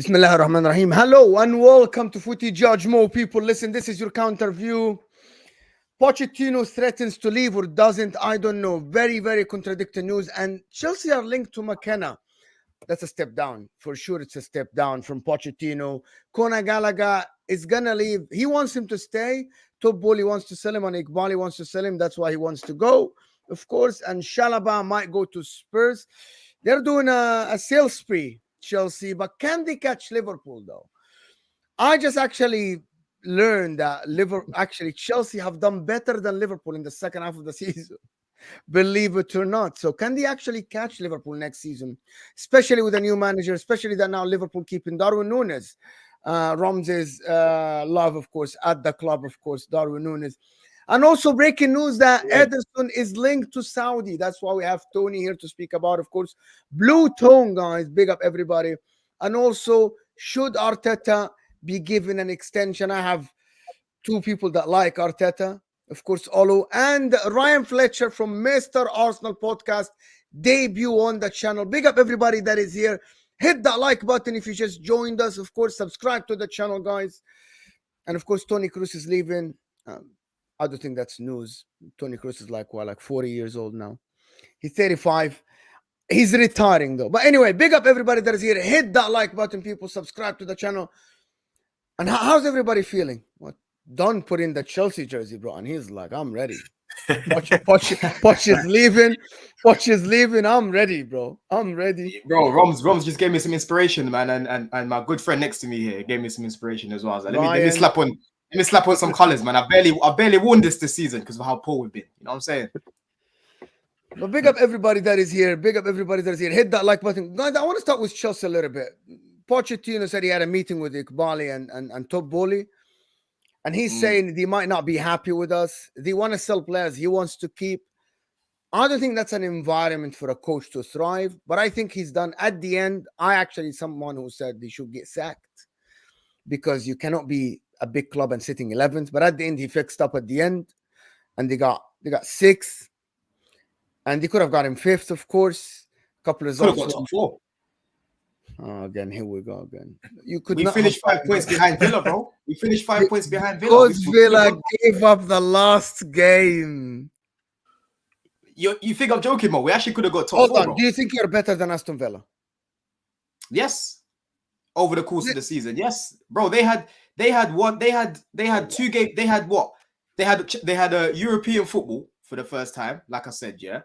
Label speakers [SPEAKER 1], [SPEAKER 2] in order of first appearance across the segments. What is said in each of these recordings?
[SPEAKER 1] Bismillah ar-Rahman ar-Rahim. Hello and welcome to Footy Judge Mo. People, listen, this is your counter view. Pochettino threatens to leave or doesn't, I don't know. Very, very contradicting news. And Chelsea are linked to McKenna. That's a step down. For sure, it's a step down from Pochettino. Conor Gallagher is going to leave. He wants him to stay. Top Bully wants to sell him and Iqbali wants to sell him. That's why he wants to go, of course. And Shalaba might go to Spurs. They're doing a sales spree, Chelsea. But can they catch Liverpool, though? I just actually learned that Chelsea have done better than Liverpool in the second half of the season. Believe it or not. So can they actually catch Liverpool next season, especially with a new manager, especially that now Liverpool keeping Darwin Núñez, Ramsey's love, of course, at the club, of course, Darwin Núñez. And also breaking news that Ederson is linked to Saudi. That's why we have Tony here to speak about, of course. Blue Tone, guys, big up everybody. And also, should Arteta be given an extension? I have two people that like Arteta. Of course, Olu and Ryan Fletcher from Mr. Arsenal podcast debut on the channel. Big up everybody that is here. Hit that like button if you just joined us. Of course, subscribe to the channel, guys. And of course, Tony Kroos is leaving. I don't think that's news. Tony Kroos is like 40 years old now. He's 35. He's retiring though. But anyway, big up everybody that is here. Hit that like button, people. Subscribe to the channel. And how's everybody feeling? What? Don put in the Chelsea jersey, bro, and he's like, I'm ready. Poch is leaving. Poch is leaving. I'm ready, bro. I'm ready.
[SPEAKER 2] Bro, Roms just gave me some inspiration, man. And my good friend next to me here gave me some inspiration as well. I was like, let me slap on some colours, man. I've barely worn this season because of how poor we've been. You know what I'm saying?
[SPEAKER 1] But big up everybody that is here. Big up everybody that is here. Hit that like button. Guys, I want to start with Chelsea a little bit. Pochettino said he had a meeting with Iqbali and Top Bully. And he's saying they might not be happy with us. They want to sell players he wants to keep. I don't think that's an environment for a coach to thrive. But I think he's done at the end. I actually someone who said they should get sacked because you cannot be a big club and sitting 11th. But at the end, he fixed up at the end. And they got 6th. And they could have got him 5th, of course. A couple of results.
[SPEAKER 2] Could have got top 4.
[SPEAKER 1] Oh, again, here we go again.
[SPEAKER 2] We finished 5 points behind Villa, bro. We finished 5 points behind Villa.
[SPEAKER 1] Because Villa gave up the last game.
[SPEAKER 2] You think I'm joking, Mo? We actually could have got top 4.
[SPEAKER 1] Hold on.
[SPEAKER 2] Bro.
[SPEAKER 1] Do you think you're better than Aston Villa?
[SPEAKER 2] Yes. Over the course of the season, yes, bro. They had 2 games. They had what? They had a European football for the first time, like I said, yeah.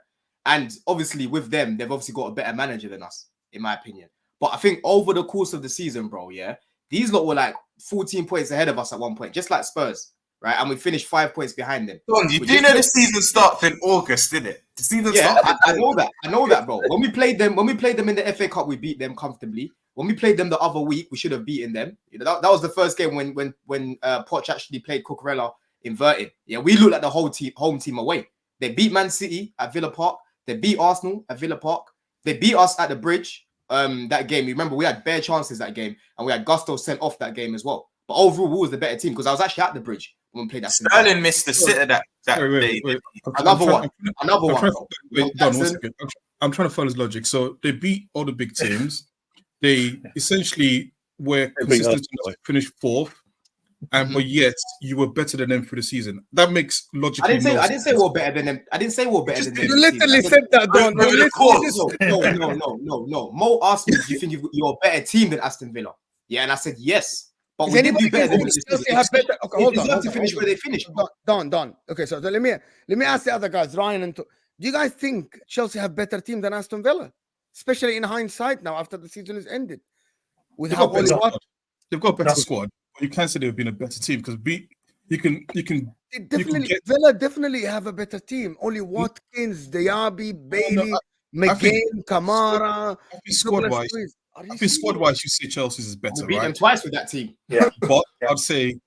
[SPEAKER 2] And obviously with them, they've obviously got a better manager than us, in my opinion. But I think over the course of the season, bro, yeah, these lot were like 14 points ahead of us at one point, just like Spurs, right? And we finished 5 points behind them.
[SPEAKER 3] You do know the season starts in August, didn't it? The season starts.
[SPEAKER 2] I know that, bro. When we played them in the FA Cup, we beat them comfortably. When we played them the other week, we should have beaten them. You know, that was the first game when Poch actually played Cucurella inverted. Yeah, we looked like the whole home team away. They beat Man City at Villa Park. They beat Arsenal at Villa Park. They beat us at the Bridge. That game, you remember we had bare chances that game, and we had Gusto sent off that game as well. But overall, we was the better team because I was actually at the Bridge when we played that.
[SPEAKER 3] Sterling missed the sitter that day.
[SPEAKER 2] Another one.
[SPEAKER 4] Wait, Don, 1 second. I'm trying to follow his logic. So they beat all the big teams. They essentially were consistent to finish 4th, but yet you were better than them for the season. That makes logically.
[SPEAKER 2] I didn't say we're better than them. I didn't say we're better than them.
[SPEAKER 1] You literally said that, Don.
[SPEAKER 2] No. Mo asked me, do you think you're a better team than Aston Villa? Yeah, and I said yes. But we did do better than them.
[SPEAKER 1] Okay, hold on.
[SPEAKER 2] To finish where they finished.
[SPEAKER 1] Don. Okay, so let me ask the other guys, Ryan and. Do you guys think Chelsea have better team than Aston Villa? Especially in hindsight now after the season is ended.
[SPEAKER 4] They've got a better squad. You can't say they've been a better team because
[SPEAKER 1] Villa definitely have a better team. Only Watkins, Diaby, Bailey, McGinn, Kamara.
[SPEAKER 4] I think squad-wise, you say Chelsea's is better,
[SPEAKER 2] we beat
[SPEAKER 4] right?
[SPEAKER 2] them twice with that team.
[SPEAKER 4] Yeah, but I'd say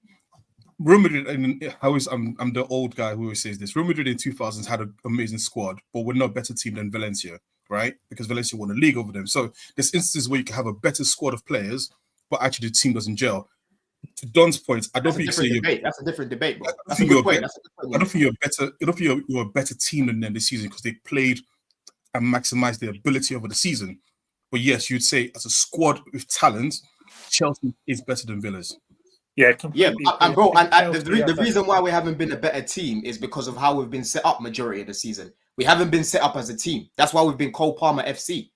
[SPEAKER 4] Real Madrid. And I'm the old guy who always says this. Real Madrid in 2000s had an amazing squad, but we're not a better team than Valencia, right? Because Valencia won a league over them. So there's instances where you can have a better squad of players, but actually the team doesn't gel. To Don's point, I don't think
[SPEAKER 2] that's a different debate, bro.
[SPEAKER 4] I don't think you're a better team than them this season because they played and maximized their ability over the season. But yes, you'd say as a squad with talent, Chelsea is better than Villa's.
[SPEAKER 5] Yeah,
[SPEAKER 2] Yeah,
[SPEAKER 5] completely.
[SPEAKER 2] and bro, and
[SPEAKER 5] Chelsea
[SPEAKER 2] the
[SPEAKER 5] have
[SPEAKER 2] reason why we haven't been a better team is because of how we've been set up majority of the season. We haven't been set up as a team. That's why we've been Cole Palmer FC,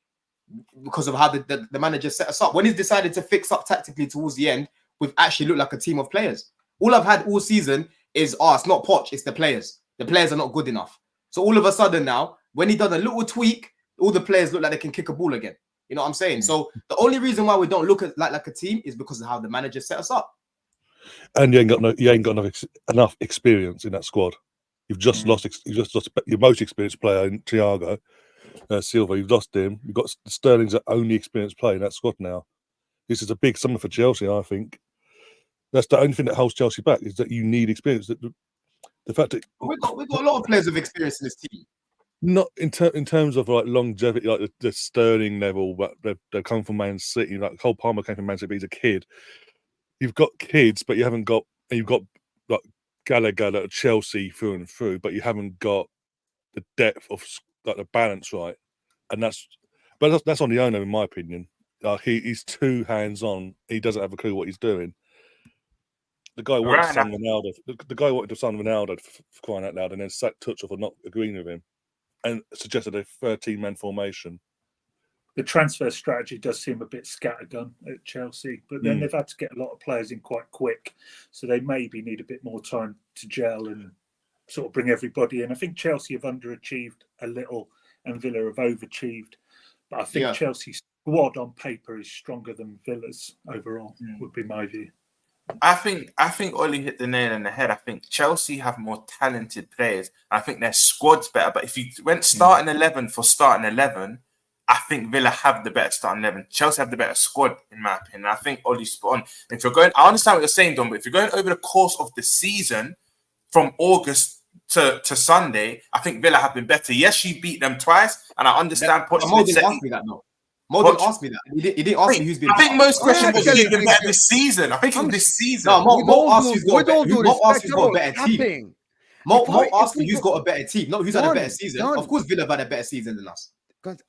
[SPEAKER 2] because of how the manager set us up. When he's decided to fix up tactically towards the end, we've actually looked like a team of players. All I've had all season is, it's not Poch, it's the players. The players are not good enough. So all of a sudden now, when he does a little tweak, all the players look like they can kick a ball again. You know what I'm saying? So the only reason why we don't look like a team is because of how the manager set us up.
[SPEAKER 6] And you ain't got enough experience in that squad. You've just lost your most experienced player in Thiago Silva. You've lost him. You've got Sterling's the only experienced player in that squad now. This is a big summer for Chelsea, I think. That's the only thing that holds Chelsea back, is that you need experience. The fact that
[SPEAKER 2] we've got a lot of players with experience in this team.
[SPEAKER 6] Not in terms of like longevity, like the Sterling level, but they come from Man City. Like Cole Palmer came from Man City, but he's a kid. You've got kids, but you've got like Gallagher at Chelsea through and through, but you haven't got the depth of like the balance right, and that's on the owner, in my opinion. He's too hands on. He doesn't have a clue what he's doing. The guy wanted to sign Ronaldo. The guy wanted to sign Ronaldo for crying out loud, and then sacked Tuchel for not agreeing with him, and suggested a 13-man formation.
[SPEAKER 5] The transfer strategy does seem a bit scattergun at Chelsea, but then they've had to get a lot of players in quite quick, so they maybe need a bit more time to gel and sort of bring everybody in. I think Chelsea have underachieved a little and Villa have overachieved, but I think Chelsea's squad on paper is stronger than Villa's overall, would be my view.
[SPEAKER 3] I think Ollie hit the nail on the head. I think Chelsea have more talented players. I think their squad's better, but if you went starting 11 for starting 11, I think Villa have the better starting 11. Chelsea have the better squad, in my opinion. I think Ollie's spot on. If you're going, I understand what you're saying, Don, but if you're going over the course of the season from August to Sunday, I think Villa have been better. Yes, you beat them twice, and I understand.
[SPEAKER 2] Mo didn't ask me that, no. Mo didn't ask me that. He didn't ask me who's been.
[SPEAKER 3] I think most questions was who's been better this season. I think from this season.
[SPEAKER 2] No, Mo asked who's got a better team. Mo asked me who's got a better team, not who's had a better season. Of course, Villa have had a better season than us.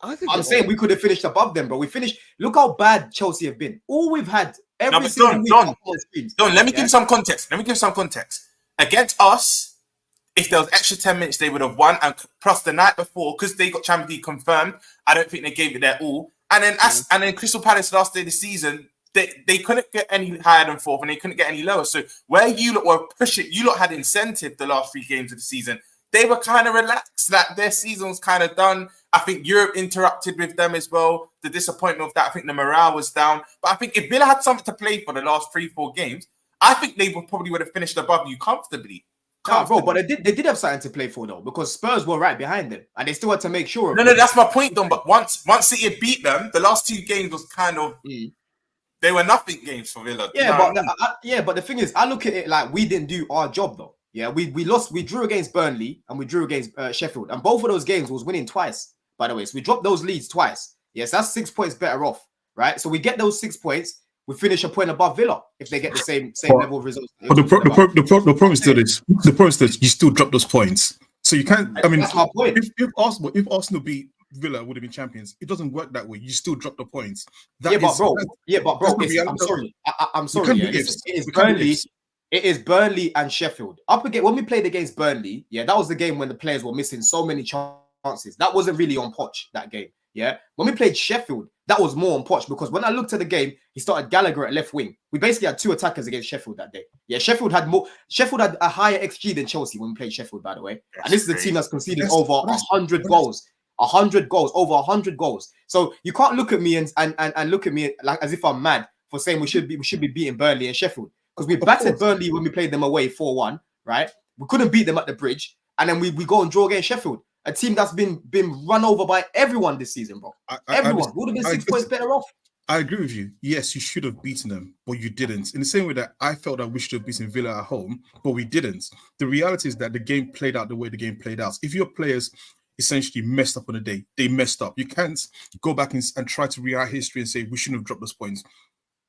[SPEAKER 2] I'm saying we could have finished above them, bro. We finished. Look how bad Chelsea have been. All we've had every single week.
[SPEAKER 3] Don, let me give some context. Against us, if there was extra 10 minutes, they would have won. And plus the night before, because they got Champions League confirmed, I don't think they gave it their all. And then Crystal Palace last day of the season, they couldn't get any higher than fourth, and they couldn't get any lower. So where you lot were pushing, you lot had incentive the last 3 games of the season. They were kind of relaxed that their season was kind of done. I think Europe interrupted with them as well. The disappointment of that, I think the morale was down. But I think if Villa had something to play for the last 3-4 games, I think they probably would have finished above you comfortably.
[SPEAKER 2] No, bro, but they did have something to play for though, because Spurs were right behind them, and they still had to make sure.
[SPEAKER 3] No, that's my point, Don. But once City had beat them, the last 2 games was kind of they were nothing games for Villa.
[SPEAKER 2] Yeah, but the thing is, I look at it like we didn't do our job though. Yeah, we drew against Burnley and we drew against Sheffield, and both of those games was winning twice. By the way, so we dropped those leads twice. Yes, that's 6 points better off, right? So we get those 6 points. We finish a point above Villa if they get the same level of results.
[SPEAKER 4] But the problem is still this. The problem is that you still drop those points, so you can't. I mean,
[SPEAKER 2] that's my point.
[SPEAKER 4] If Arsenal beat Villa, would have been champions. It doesn't work that way. You still drop the points.
[SPEAKER 2] But bro, I'm sorry. It is Burnley and Sheffield. Up again when we played against Burnley. Yeah, that was the game when the players were missing so many chances. That wasn't really on Poch that game. Yeah, when we played Sheffield, that was more on Poch, because when I looked at the game, he started Gallagher at left wing. We basically had 2 attackers against Sheffield that day. Yeah, Sheffield had a higher XG than Chelsea when we played Sheffield, by the way. And this is a team that's conceded over 100 goals. 100 goals, over 100 goals. So you can't look at me and look at me like as if I'm mad for saying we should be beating Burnley and Sheffield, because we battered Burnley when we played them away 4-1, right? We couldn't beat them at the Bridge, and then we go and draw against Sheffield, a team that's been run over by everyone this season, bro. Everyone would have been 6 points better off.
[SPEAKER 4] I agree with you. Yes, you should have beaten them, but you didn't. In the same way that I felt that we should have beaten Villa at home, but we didn't. The reality is that the game played out the way the game played out. If your players essentially messed up on the day, they messed up. You can't go back and try to rewrite history and say we shouldn't have dropped those points.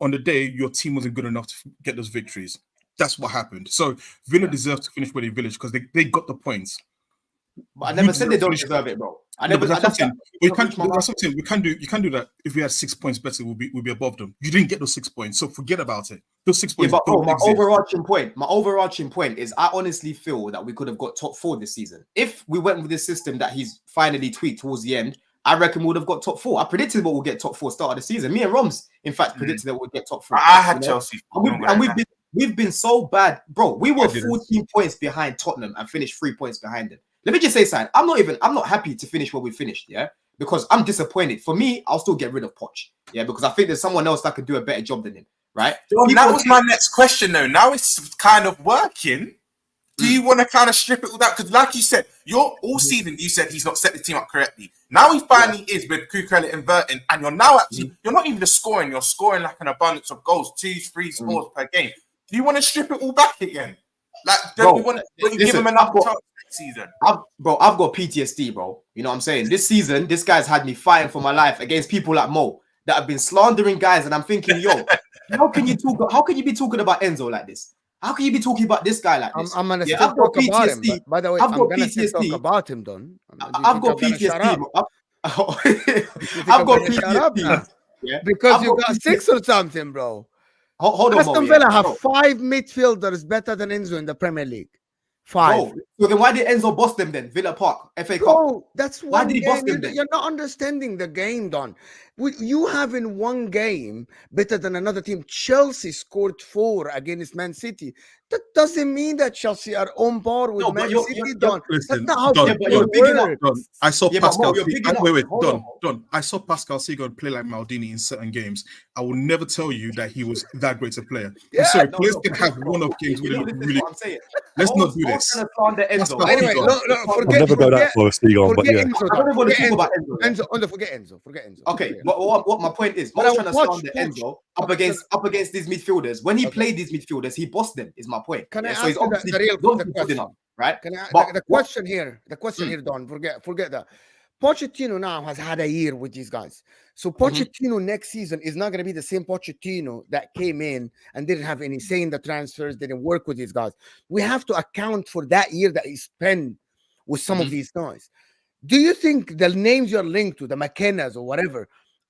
[SPEAKER 4] On the day, your team wasn't good enough to get those victories. That's what happened. So Villa deserves to finish where they finished because they got the points.
[SPEAKER 2] But I never said they don't deserve it, bro. I
[SPEAKER 4] No,
[SPEAKER 2] never.
[SPEAKER 4] but that's something.
[SPEAKER 2] I
[SPEAKER 4] You can do that. If we had 6 points better, we'll be above them. You didn't get those 6 points, so forget about it. Those 6
[SPEAKER 2] Yeah,
[SPEAKER 4] points
[SPEAKER 2] but
[SPEAKER 4] don't
[SPEAKER 2] my
[SPEAKER 4] exist.
[SPEAKER 2] overarching point is I honestly feel that we could have got top 4 this season. If we went with this system that he's finally tweaked towards the end, I reckon we would have got top 4. I predicted we'll get top 4 start of the season. Me and Roms, in fact, predicted that we'll get top 4.
[SPEAKER 3] I had Chelsea.
[SPEAKER 2] And we've been so bad, bro. We were 14 points behind Tottenham and finished 3 points behind them. Let me just say something. I'm not happy to finish where we finished, yeah, because I'm disappointed. For me, I'll still get rid of Poch, yeah, because I think there's someone else that could do a better job than him, right?
[SPEAKER 3] That was my next question, though. Now it's kind of working. Do you want to kind of strip it all out? Because, like you said, you're all season. You said he's not set the team up correctly. Now he finally is with Cucurella inverting, and you're now actually you're not even just scoring. You're scoring like an abundance of goals, 2-3 scores per game. Do you want to strip it all back again? Like, don't you want to give him another chance next season?
[SPEAKER 2] I've got PTSD, bro. You know what I'm saying? This season, this guy's had me fighting for my life against people like Mo that have been slandering guys, and I'm thinking, yo, how can you be talking about Enzo like this? How can you be talking about this guy like this?
[SPEAKER 1] I'm gonna still talk about him. But by the way,
[SPEAKER 2] I've got
[SPEAKER 1] gonna still talk
[SPEAKER 2] PTSD.
[SPEAKER 1] about him, Don.
[SPEAKER 2] I've got PTSD. I've got PTSD. Yeah,
[SPEAKER 1] because you got 6 or something, bro.
[SPEAKER 2] Hold on,
[SPEAKER 1] Aston Villa have 5 midfielders better than Enzo in the Premier League. 5.
[SPEAKER 2] Bro, so then why did Enzo boss them then? Villa Park, FA Cup.
[SPEAKER 1] Bro, that's
[SPEAKER 2] why
[SPEAKER 1] one
[SPEAKER 2] did he boss
[SPEAKER 1] game.
[SPEAKER 2] them then?
[SPEAKER 1] You're not understanding the game, Don. You have in one game better than another team. Chelsea scored 4 against Man City. That doesn't mean that Chelsea are on par with Man City, Don.
[SPEAKER 4] Listen,
[SPEAKER 1] That's not how
[SPEAKER 4] Don,
[SPEAKER 1] football works.
[SPEAKER 4] Don, I saw Pascal.
[SPEAKER 2] Wait,
[SPEAKER 4] Don. I saw Pascal Seagon play like Maldini in certain games. I will never tell you that he was that great a player. I'm sorry, players can have one-off games where they look really. Let's not do this.
[SPEAKER 1] Anyway,
[SPEAKER 6] I'll never go that far, Seagon, but yeah.
[SPEAKER 2] I don't even want to talk about Enzo.
[SPEAKER 1] Forget Enzo.
[SPEAKER 2] Okay, but what my point is, Mo's trying to slander Enzo up against these midfielders. When he played these midfielders, he bossed them. Is my point.
[SPEAKER 1] Can I ask
[SPEAKER 2] so he's obviously
[SPEAKER 1] the real
[SPEAKER 2] good enough, right?
[SPEAKER 1] The question here, Don. Forget that. Pochettino now has had a year with these guys. So Pochettino next season is not going to be the same Pochettino that came in and didn't have any say in the transfers, didn't work with these guys. We have to account for that year that he spent with some of these guys. Do you think the names you're linked to, the McKennas or whatever,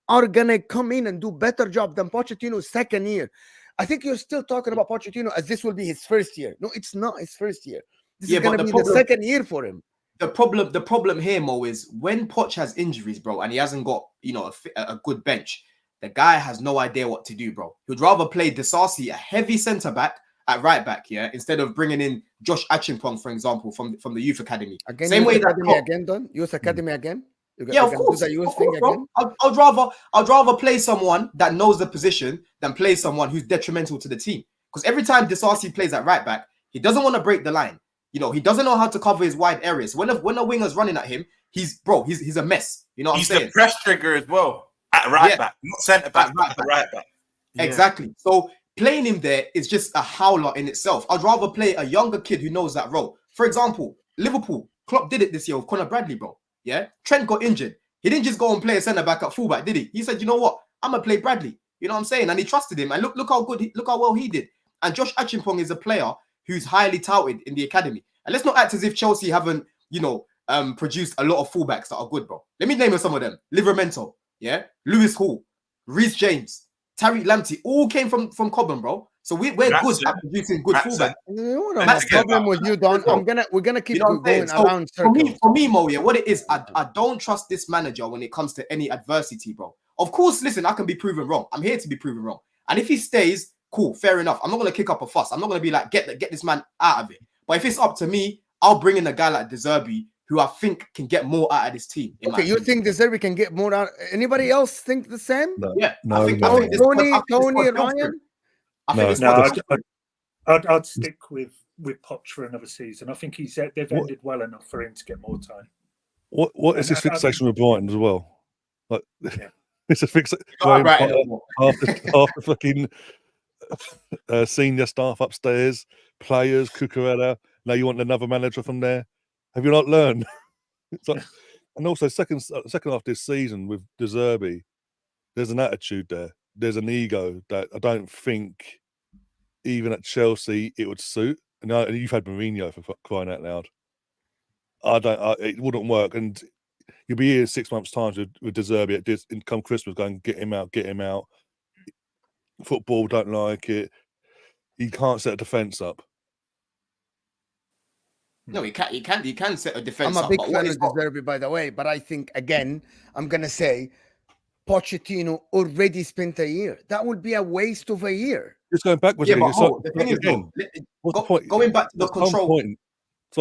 [SPEAKER 1] are going to come in and do better job than Pochettino's second year? I think you're still talking about Pochettino as this will be his first year. No, it's not his first year. This is going to be the second year for him.
[SPEAKER 2] The problem here, Mo, is when Poch has injuries, bro, and he hasn't got, a good bench, the guy has no idea what to do, bro. He'd rather play Disasi, a heavy centre back, at right back, yeah, instead of bringing in Josh Achimpong, for example, from the youth academy.
[SPEAKER 1] Again,
[SPEAKER 2] same way that
[SPEAKER 1] youth academy again.
[SPEAKER 2] Of course. I'd rather play someone that knows the position than play someone who's detrimental to the team. Because every time Disasi plays at right back, he doesn't want to break the line. He doesn't know how to cover his wide areas. When a winger's running at him, he's a mess. You know what I'm saying?
[SPEAKER 3] He's the press trigger as well at right back, not centre back, but right back.
[SPEAKER 2] Yeah. Exactly. So playing him there is just a howler in itself. I'd rather play a younger kid who knows that role. For example, Liverpool, Klopp did it this year with Conor Bradley, bro. Yeah, Trent got injured. He didn't just go and play a centre back at fullback, did he? He said, you know what? I'm gonna play Bradley. You know what I'm saying? And he trusted him. And look how well he did. And Josh Achimpong is a player who's highly touted in the academy. And let's not act as if Chelsea haven't, produced a lot of fullbacks that are good, bro. Let me name some of them. Livramento, yeah, Lewis Hall, Reece James, Tariq Lamptey, all came from Cobham, bro. So we're good at producing good fullbacks.
[SPEAKER 1] You know what my problem with you, Don? We're gonna keep going around circles.
[SPEAKER 2] For me, Mo, yeah, what it is, I don't trust this manager when it comes to any adversity, bro. Of course, listen, I can be proven wrong. I'm here to be proven wrong. And if he stays, cool, fair enough. I'm not gonna kick up a fuss. I'm not gonna be like, get this man out of it. But if it's up to me, I'll bring in a guy like Zerbi, who I think can get more out of this team.
[SPEAKER 1] Okay, you think Zerbi can get more out? Anybody else think the same?
[SPEAKER 6] No.
[SPEAKER 2] Yeah,
[SPEAKER 6] No,
[SPEAKER 2] I think
[SPEAKER 1] Tony, Ryan.
[SPEAKER 5] I'd stick with Poch for another season. I think they've ended well enough for him to get more time.
[SPEAKER 6] What is this fixation with Brighton as well? Like, it's a fixation after fucking senior staff upstairs, players, Cucurella. Now you want another manager from there? Have you not learned? And also second half this season with Zerbi, there's an attitude there. There's an ego that I don't think even at Chelsea it would suit. And you've had Mourinho for crying out loud. It wouldn't work. And you'll be here in 6 months' time with De Zerbi at this, and come Christmas, going get him out. Football don't like it. He can't set a defence up.
[SPEAKER 2] No, he can set a defense.
[SPEAKER 1] I'm a big
[SPEAKER 2] up,
[SPEAKER 1] fan of De Zerbi, by the way, but I think again, I'm gonna say Pochettino already spent a year. That would be a waste of a year.
[SPEAKER 6] Just going backwards.
[SPEAKER 2] Yeah,
[SPEAKER 6] again.
[SPEAKER 2] but the thing is,
[SPEAKER 6] what's the point?
[SPEAKER 2] going back to the
[SPEAKER 6] At some
[SPEAKER 2] control.
[SPEAKER 6] point,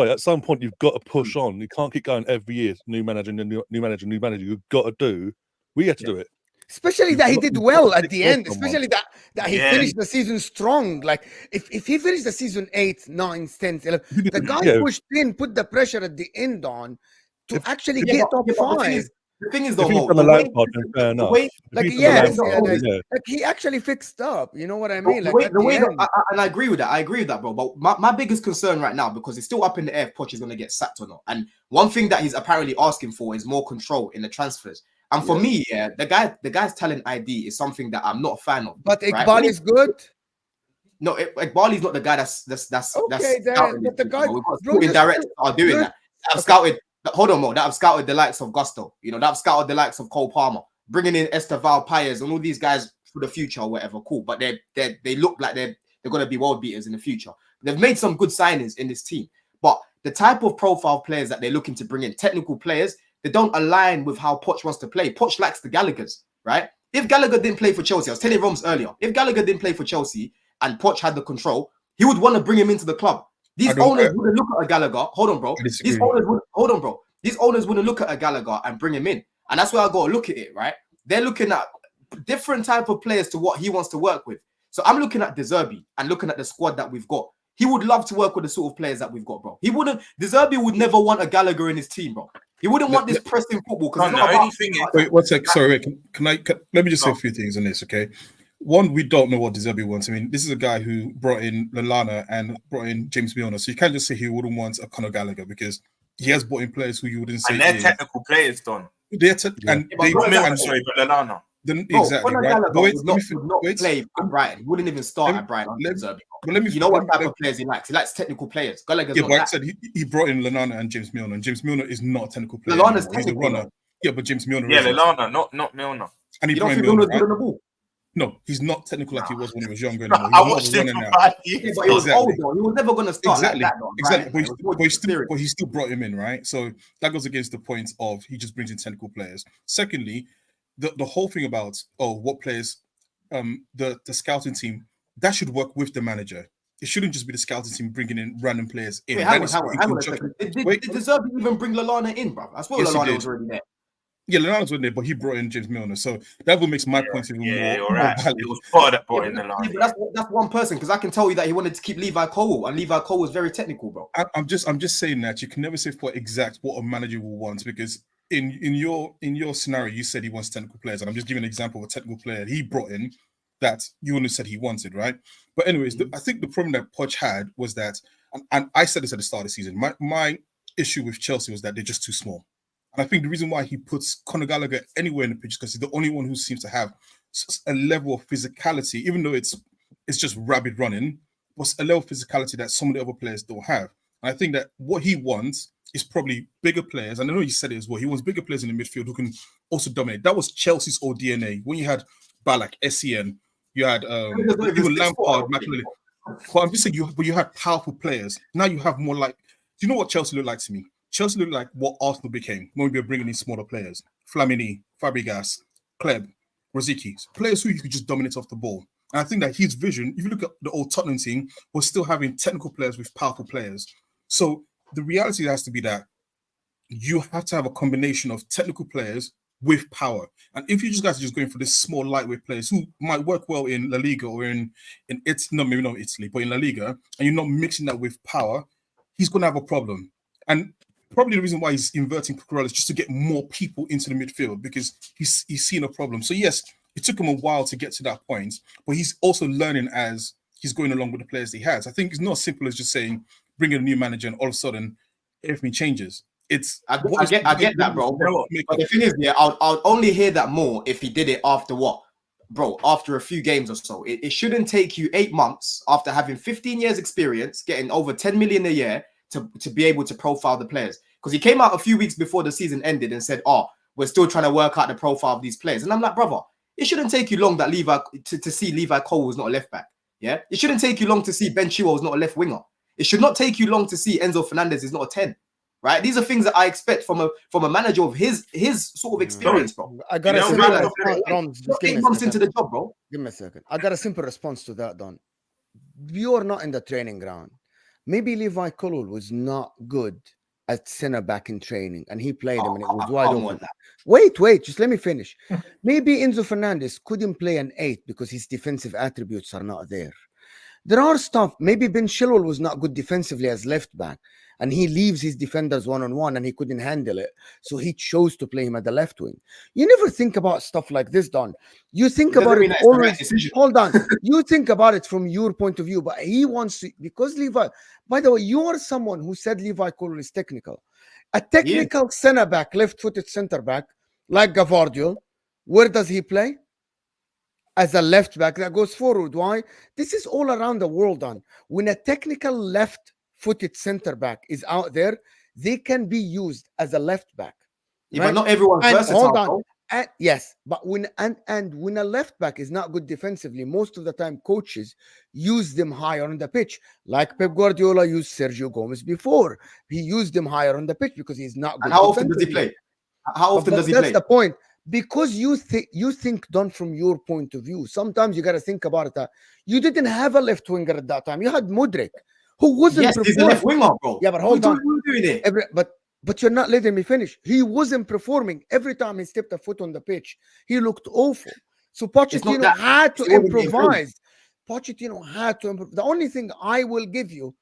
[SPEAKER 6] at some point, you've got to push on. You can't keep going every year. New manager, new manager. You've got to do. We have to do it.
[SPEAKER 1] Especially that he did well at the end.
[SPEAKER 6] someone.
[SPEAKER 1] Especially that he finished the season strong. Like if he finished the season 8, 9, 10, 11, the guy pushed in, put the pressure at the end on to actually get top 5.
[SPEAKER 2] The thing is, though,
[SPEAKER 6] like
[SPEAKER 1] he actually fixed up. You know what I mean?
[SPEAKER 2] And I agree with that. I agree with that, bro. But my biggest concern right now, because it's still up in the air if Poch is going to get sacked or not. And one thing that he's apparently asking for is more control in the transfers. And for me, the guy's talent ID is something that I'm not a fan of.
[SPEAKER 1] But Iqbal is good.
[SPEAKER 2] No, Iqbal not the guy that's
[SPEAKER 1] okay. But the guy,
[SPEAKER 2] scouting directors are doing that. I've scouted. Hold on, Mo. That I've scouted the likes of Gusto. You know, that I've scouted the likes of Cole Palmer, bringing in Esteval Paez and all these guys for the future or whatever. Cool, but they look like they're going to be world beaters in the future. They've made some good signings in this team, but the type of profile players that they're looking to bring in, technical players, they don't align with how Poch wants to play. Poch likes the Gallaghers, right? If Gallagher didn't play for Chelsea, I was telling Roms earlier, if Gallagher didn't play for Chelsea and Poch had the control, he would want to bring him into the club. These owners wouldn't look at a Gallagher. Hold on, bro. These owners wouldn't look at a Gallagher and bring him in. And that's where I got to look at it, right? They're looking at different type of players to what he wants to work with. So I'm looking at De Zerbi and looking at the squad that we've got. He would love to work with the sort of players that we've got, bro. De Zerbi would never want a Gallagher in his team, bro. He wouldn't want this pressing football.
[SPEAKER 4] Wait, one sec. Sorry, wait. Let me just say a few things on this, okay? One, we don't know what De Zerbi wants. I mean, this is a guy who brought in Lallana and brought in James Milner. So you can't just say he wouldn't want a Conor Gallagher because he has brought in players who you wouldn't say.
[SPEAKER 3] And they're technical players, Don.
[SPEAKER 4] They're but
[SPEAKER 3] Lallana.
[SPEAKER 4] Exactly, right?
[SPEAKER 2] But would not play at Brighton. He wouldn't even start at Brighton. You know what type of players he likes? He likes technical players. Gallagher's
[SPEAKER 4] but I said he brought in Lallana and James Milner, and James Milner is not a technical player.
[SPEAKER 2] Lallana's
[SPEAKER 4] He's a runner. Yeah, but James Milner.
[SPEAKER 3] Yeah, Lallana, not Milner.
[SPEAKER 4] And he
[SPEAKER 2] don't think Milner's good on the ball.
[SPEAKER 4] No, he's not technical like he was when he was younger.
[SPEAKER 3] I watched him for 5 years.
[SPEAKER 2] But he was old though. He was never going to start like that.
[SPEAKER 4] Exactly. But he still brought him in, right? So that goes against the point of he just brings in technical players. Secondly, the whole thing about what players, the scouting team, that should work with the manager. It shouldn't just be the scouting team bringing in random players in.
[SPEAKER 2] Wait, hang on a second. Did De Zerbi even bring Lallana in, bro? I swear Lallana was already there.
[SPEAKER 4] Yeah, Lallana's in there, but he brought in James Milner, so that will make my point even more.
[SPEAKER 3] Right. It was part that brought in Lallana.
[SPEAKER 2] But that's one person, because I can tell you that he wanted to keep Levi Cole, and Levi Cole was very technical, bro.
[SPEAKER 4] I'm just saying that you can never say for exact what a manager will want, because in your scenario you said he wants technical players, and I'm just giving an example of a technical player he brought in that you wouldn't have said he wanted, right? But anyways, I think the problem that Poch had was that, and I said this at the start of the season, my issue with Chelsea was that they're just too small. And I think the reason why he puts Conor Gallagher anywhere in the pitch is because he's the only one who seems to have a level of physicality, even though it's just rabid running, but a level of physicality that some of the other players don't have. And I think that what he wants is probably bigger players. And I know you said it as well. He wants bigger players in the midfield who can also dominate. That was Chelsea's old DNA. When you had Ballack, SEN, you had even Lampard, McAllister. But I'm just saying, you had powerful players. Now you have more like, do you know what Chelsea looked like to me? Chelsea looked like what Arsenal became when we were bringing in smaller players. Flamini, Fabregas, Kleb, Rosicky. Players who you could just dominate off the ball. And I think that his vision, if you look at the old Tottenham team, was still having technical players with powerful players. So the reality has to be that you have to have a combination of technical players with power. And if you guys are just going for this small lightweight players who might work well in La Liga or in Italy, no, maybe not Italy, but in La Liga, and you're not mixing that with power, he's going to have a problem. And probably the reason why he's inverting Cucurella is just to get more people into the midfield because he's seen a problem. So yes, it took him a while to get to that point, but he's also learning as he's going along with the players he has. I think it's not as simple as just saying, bring in a new manager and all of a sudden everything changes. I
[SPEAKER 2] get that, bro. But the thing is, I'll only hear that more if he did it after what? Bro, after a few games or so. It shouldn't take you 8 months after having 15 years experience, getting over 10 million a year to be able to profile the players. Because he came out a few weeks before the season ended and said, "Oh, we're still trying to work out the profile of these players." And I'm like, brother, it shouldn't take you long that to see Levi Cole was not a left back. Yeah, it shouldn't take you long to see Ben Chilwell was not a left winger. It should not take you long to see Enzo Fernandez is not a 10. Right? These are things that I expect from a manager of his sort of experience, bro.
[SPEAKER 1] I got a simple response.
[SPEAKER 2] Just 8 months into the job, bro.
[SPEAKER 1] Give me a second. I got a simple response to that, Don. You're not in the training ground. Maybe Levi Cole was not good at centre back in training, and he played him, and it was wide open. Wait, just let me finish. Maybe Enzo Fernandez couldn't play an 8 because his defensive attributes are not there. There are stuff. Maybe Ben Chilwell was not good defensively as left back, and he leaves his defenders one-on-one, and he couldn't handle it, so he chose to play him at the left wing. You never think about stuff like this, Don. You think about it always. Hold on. You think about it from your point of view, but he wants to, because Levi. By the way, you are someone who said Levi Cole is technical. A technical centre back, left-footed centre back like Gavardio. Where does he play? As a left back that goes forward. Why? This is all around the world, Don. When a technical left-footed centre back is out there, they can be used as a left back.
[SPEAKER 2] Yeah, right? But not everyone's versatile.
[SPEAKER 1] Hold on. Yes, but when a left back is not good defensively, most of the time coaches use them higher on the pitch. Like Pep Guardiola used Sergio Gomez before. He used him higher on the pitch because he's not good.
[SPEAKER 2] And how often does he play? How often does he play?
[SPEAKER 1] That's the point. Because you think, Don, from your point of view. Sometimes you got to think about it. You didn't have a left winger at that time. You had Mudryk, who wasn't.
[SPEAKER 2] Yes, he's a left winger, bro.
[SPEAKER 1] Yeah, but hold on. But you're not letting me finish. He wasn't performing. Every time he stepped a foot on the pitch, he looked awful. So Pochettino had to improvise. Pochettino had to improve. The only thing I will give you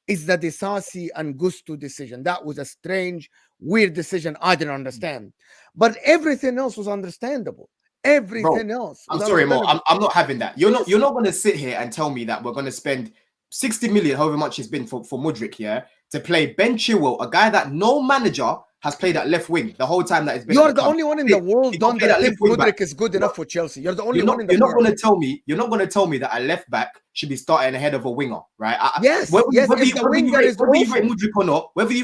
[SPEAKER 1] is the Disasi and Gusto decision. That was a strange, weird decision I didn't understand. But everything else was understandable. Everything else.
[SPEAKER 2] I'm sorry, Mo. I'm not having that. You're not going to sit here and tell me that we're going to spend 60 million, however much it's been for Mudryk, to play Ben Chilwell, a guy that no manager has played at left wing the whole time that it's been.
[SPEAKER 1] You're the only one in the world, Don, that thinks Mudryk is good enough for Chelsea. You're the only one in the world. You're not going to tell me that a left back should be starting ahead of a winger, right? Whether you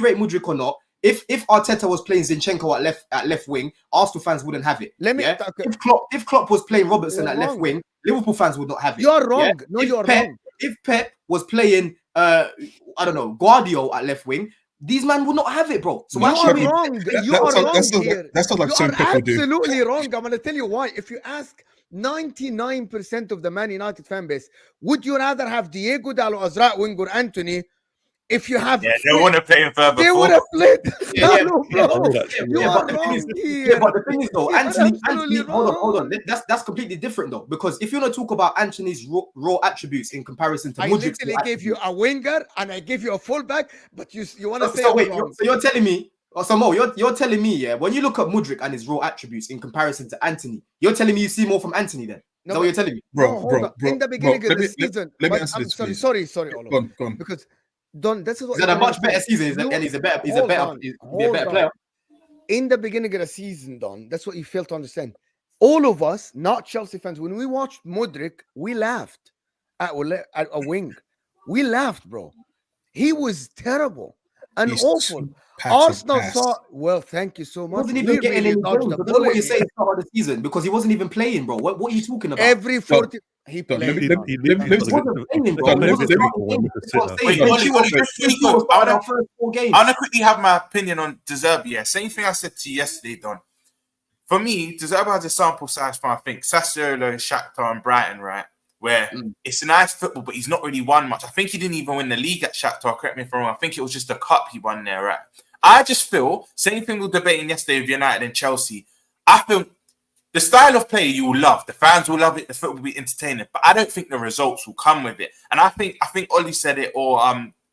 [SPEAKER 1] rate Mudryk or not, if Arteta was playing Zinchenko at left wing, Arsenal fans wouldn't have it. If Klopp was playing Robertson at left wing, Liverpool fans would not have it. You're wrong. Yeah? No, you're wrong.
[SPEAKER 2] If Pep was playing, I don't know, Guardiola at left wing, these men would not have it, bro. So
[SPEAKER 1] you are wrong. You are wrong here.
[SPEAKER 4] That's not like
[SPEAKER 1] you are absolutely wrong. I'm going to tell you why. If you ask 99% of the Man United fan base, would you rather have Diego Dallo as right wing or Anthony? If you have,
[SPEAKER 3] they want to play him further.
[SPEAKER 1] They would have played. You are wrong
[SPEAKER 2] here. But the thing is, though, Anthony, hold on. That's completely different, though, because if you want to talk about Anthony's raw attributes in comparison to Mudryk,
[SPEAKER 1] I literally gave you a winger and I gave you a fullback, but you want to say
[SPEAKER 2] so. Wait, so you're telling me, you're telling me, when you look at Mudryk and his raw attributes in comparison to Anthony, you're telling me you see more from Anthony then? No, is that what you're telling me,
[SPEAKER 4] bro?
[SPEAKER 1] In the beginning of the season,
[SPEAKER 4] let me answer this.
[SPEAKER 1] Sorry, Oliver. Go on. Because Don, this is what
[SPEAKER 2] he's had a much better season, and he's a better player.
[SPEAKER 1] In the beginning of the season, Don, that's what you fail to understand. All of us, not Chelsea fans, when we watched Mudryk, we laughed at a wing. We laughed, bro. He was terrible and awful. Arsenal saw. Well, thank you so much.
[SPEAKER 2] He wasn't even getting any goals. I don't know what you say start of the season because he wasn't even playing, bro. What are you talking about?
[SPEAKER 1] Every 40. He played.
[SPEAKER 3] I want to quickly have my opinion on Zerbi. Yeah, same thing I said to you yesterday, Don. For me, Zerbi has a sample size from, I think, Sassuolo, Shakhtar, and Brighton, right? Where it's a nice football, but he's not really won much. I think he didn't even win the league at Shakhtar. Correct me if I'm wrong. I think it was just a cup he won there, right? I just feel, same thing we were debating yesterday with United and Chelsea. I feel the style of play you will love. The fans will love it. The football will be entertaining. But I don't think the results will come with it. And I think Ollie said it or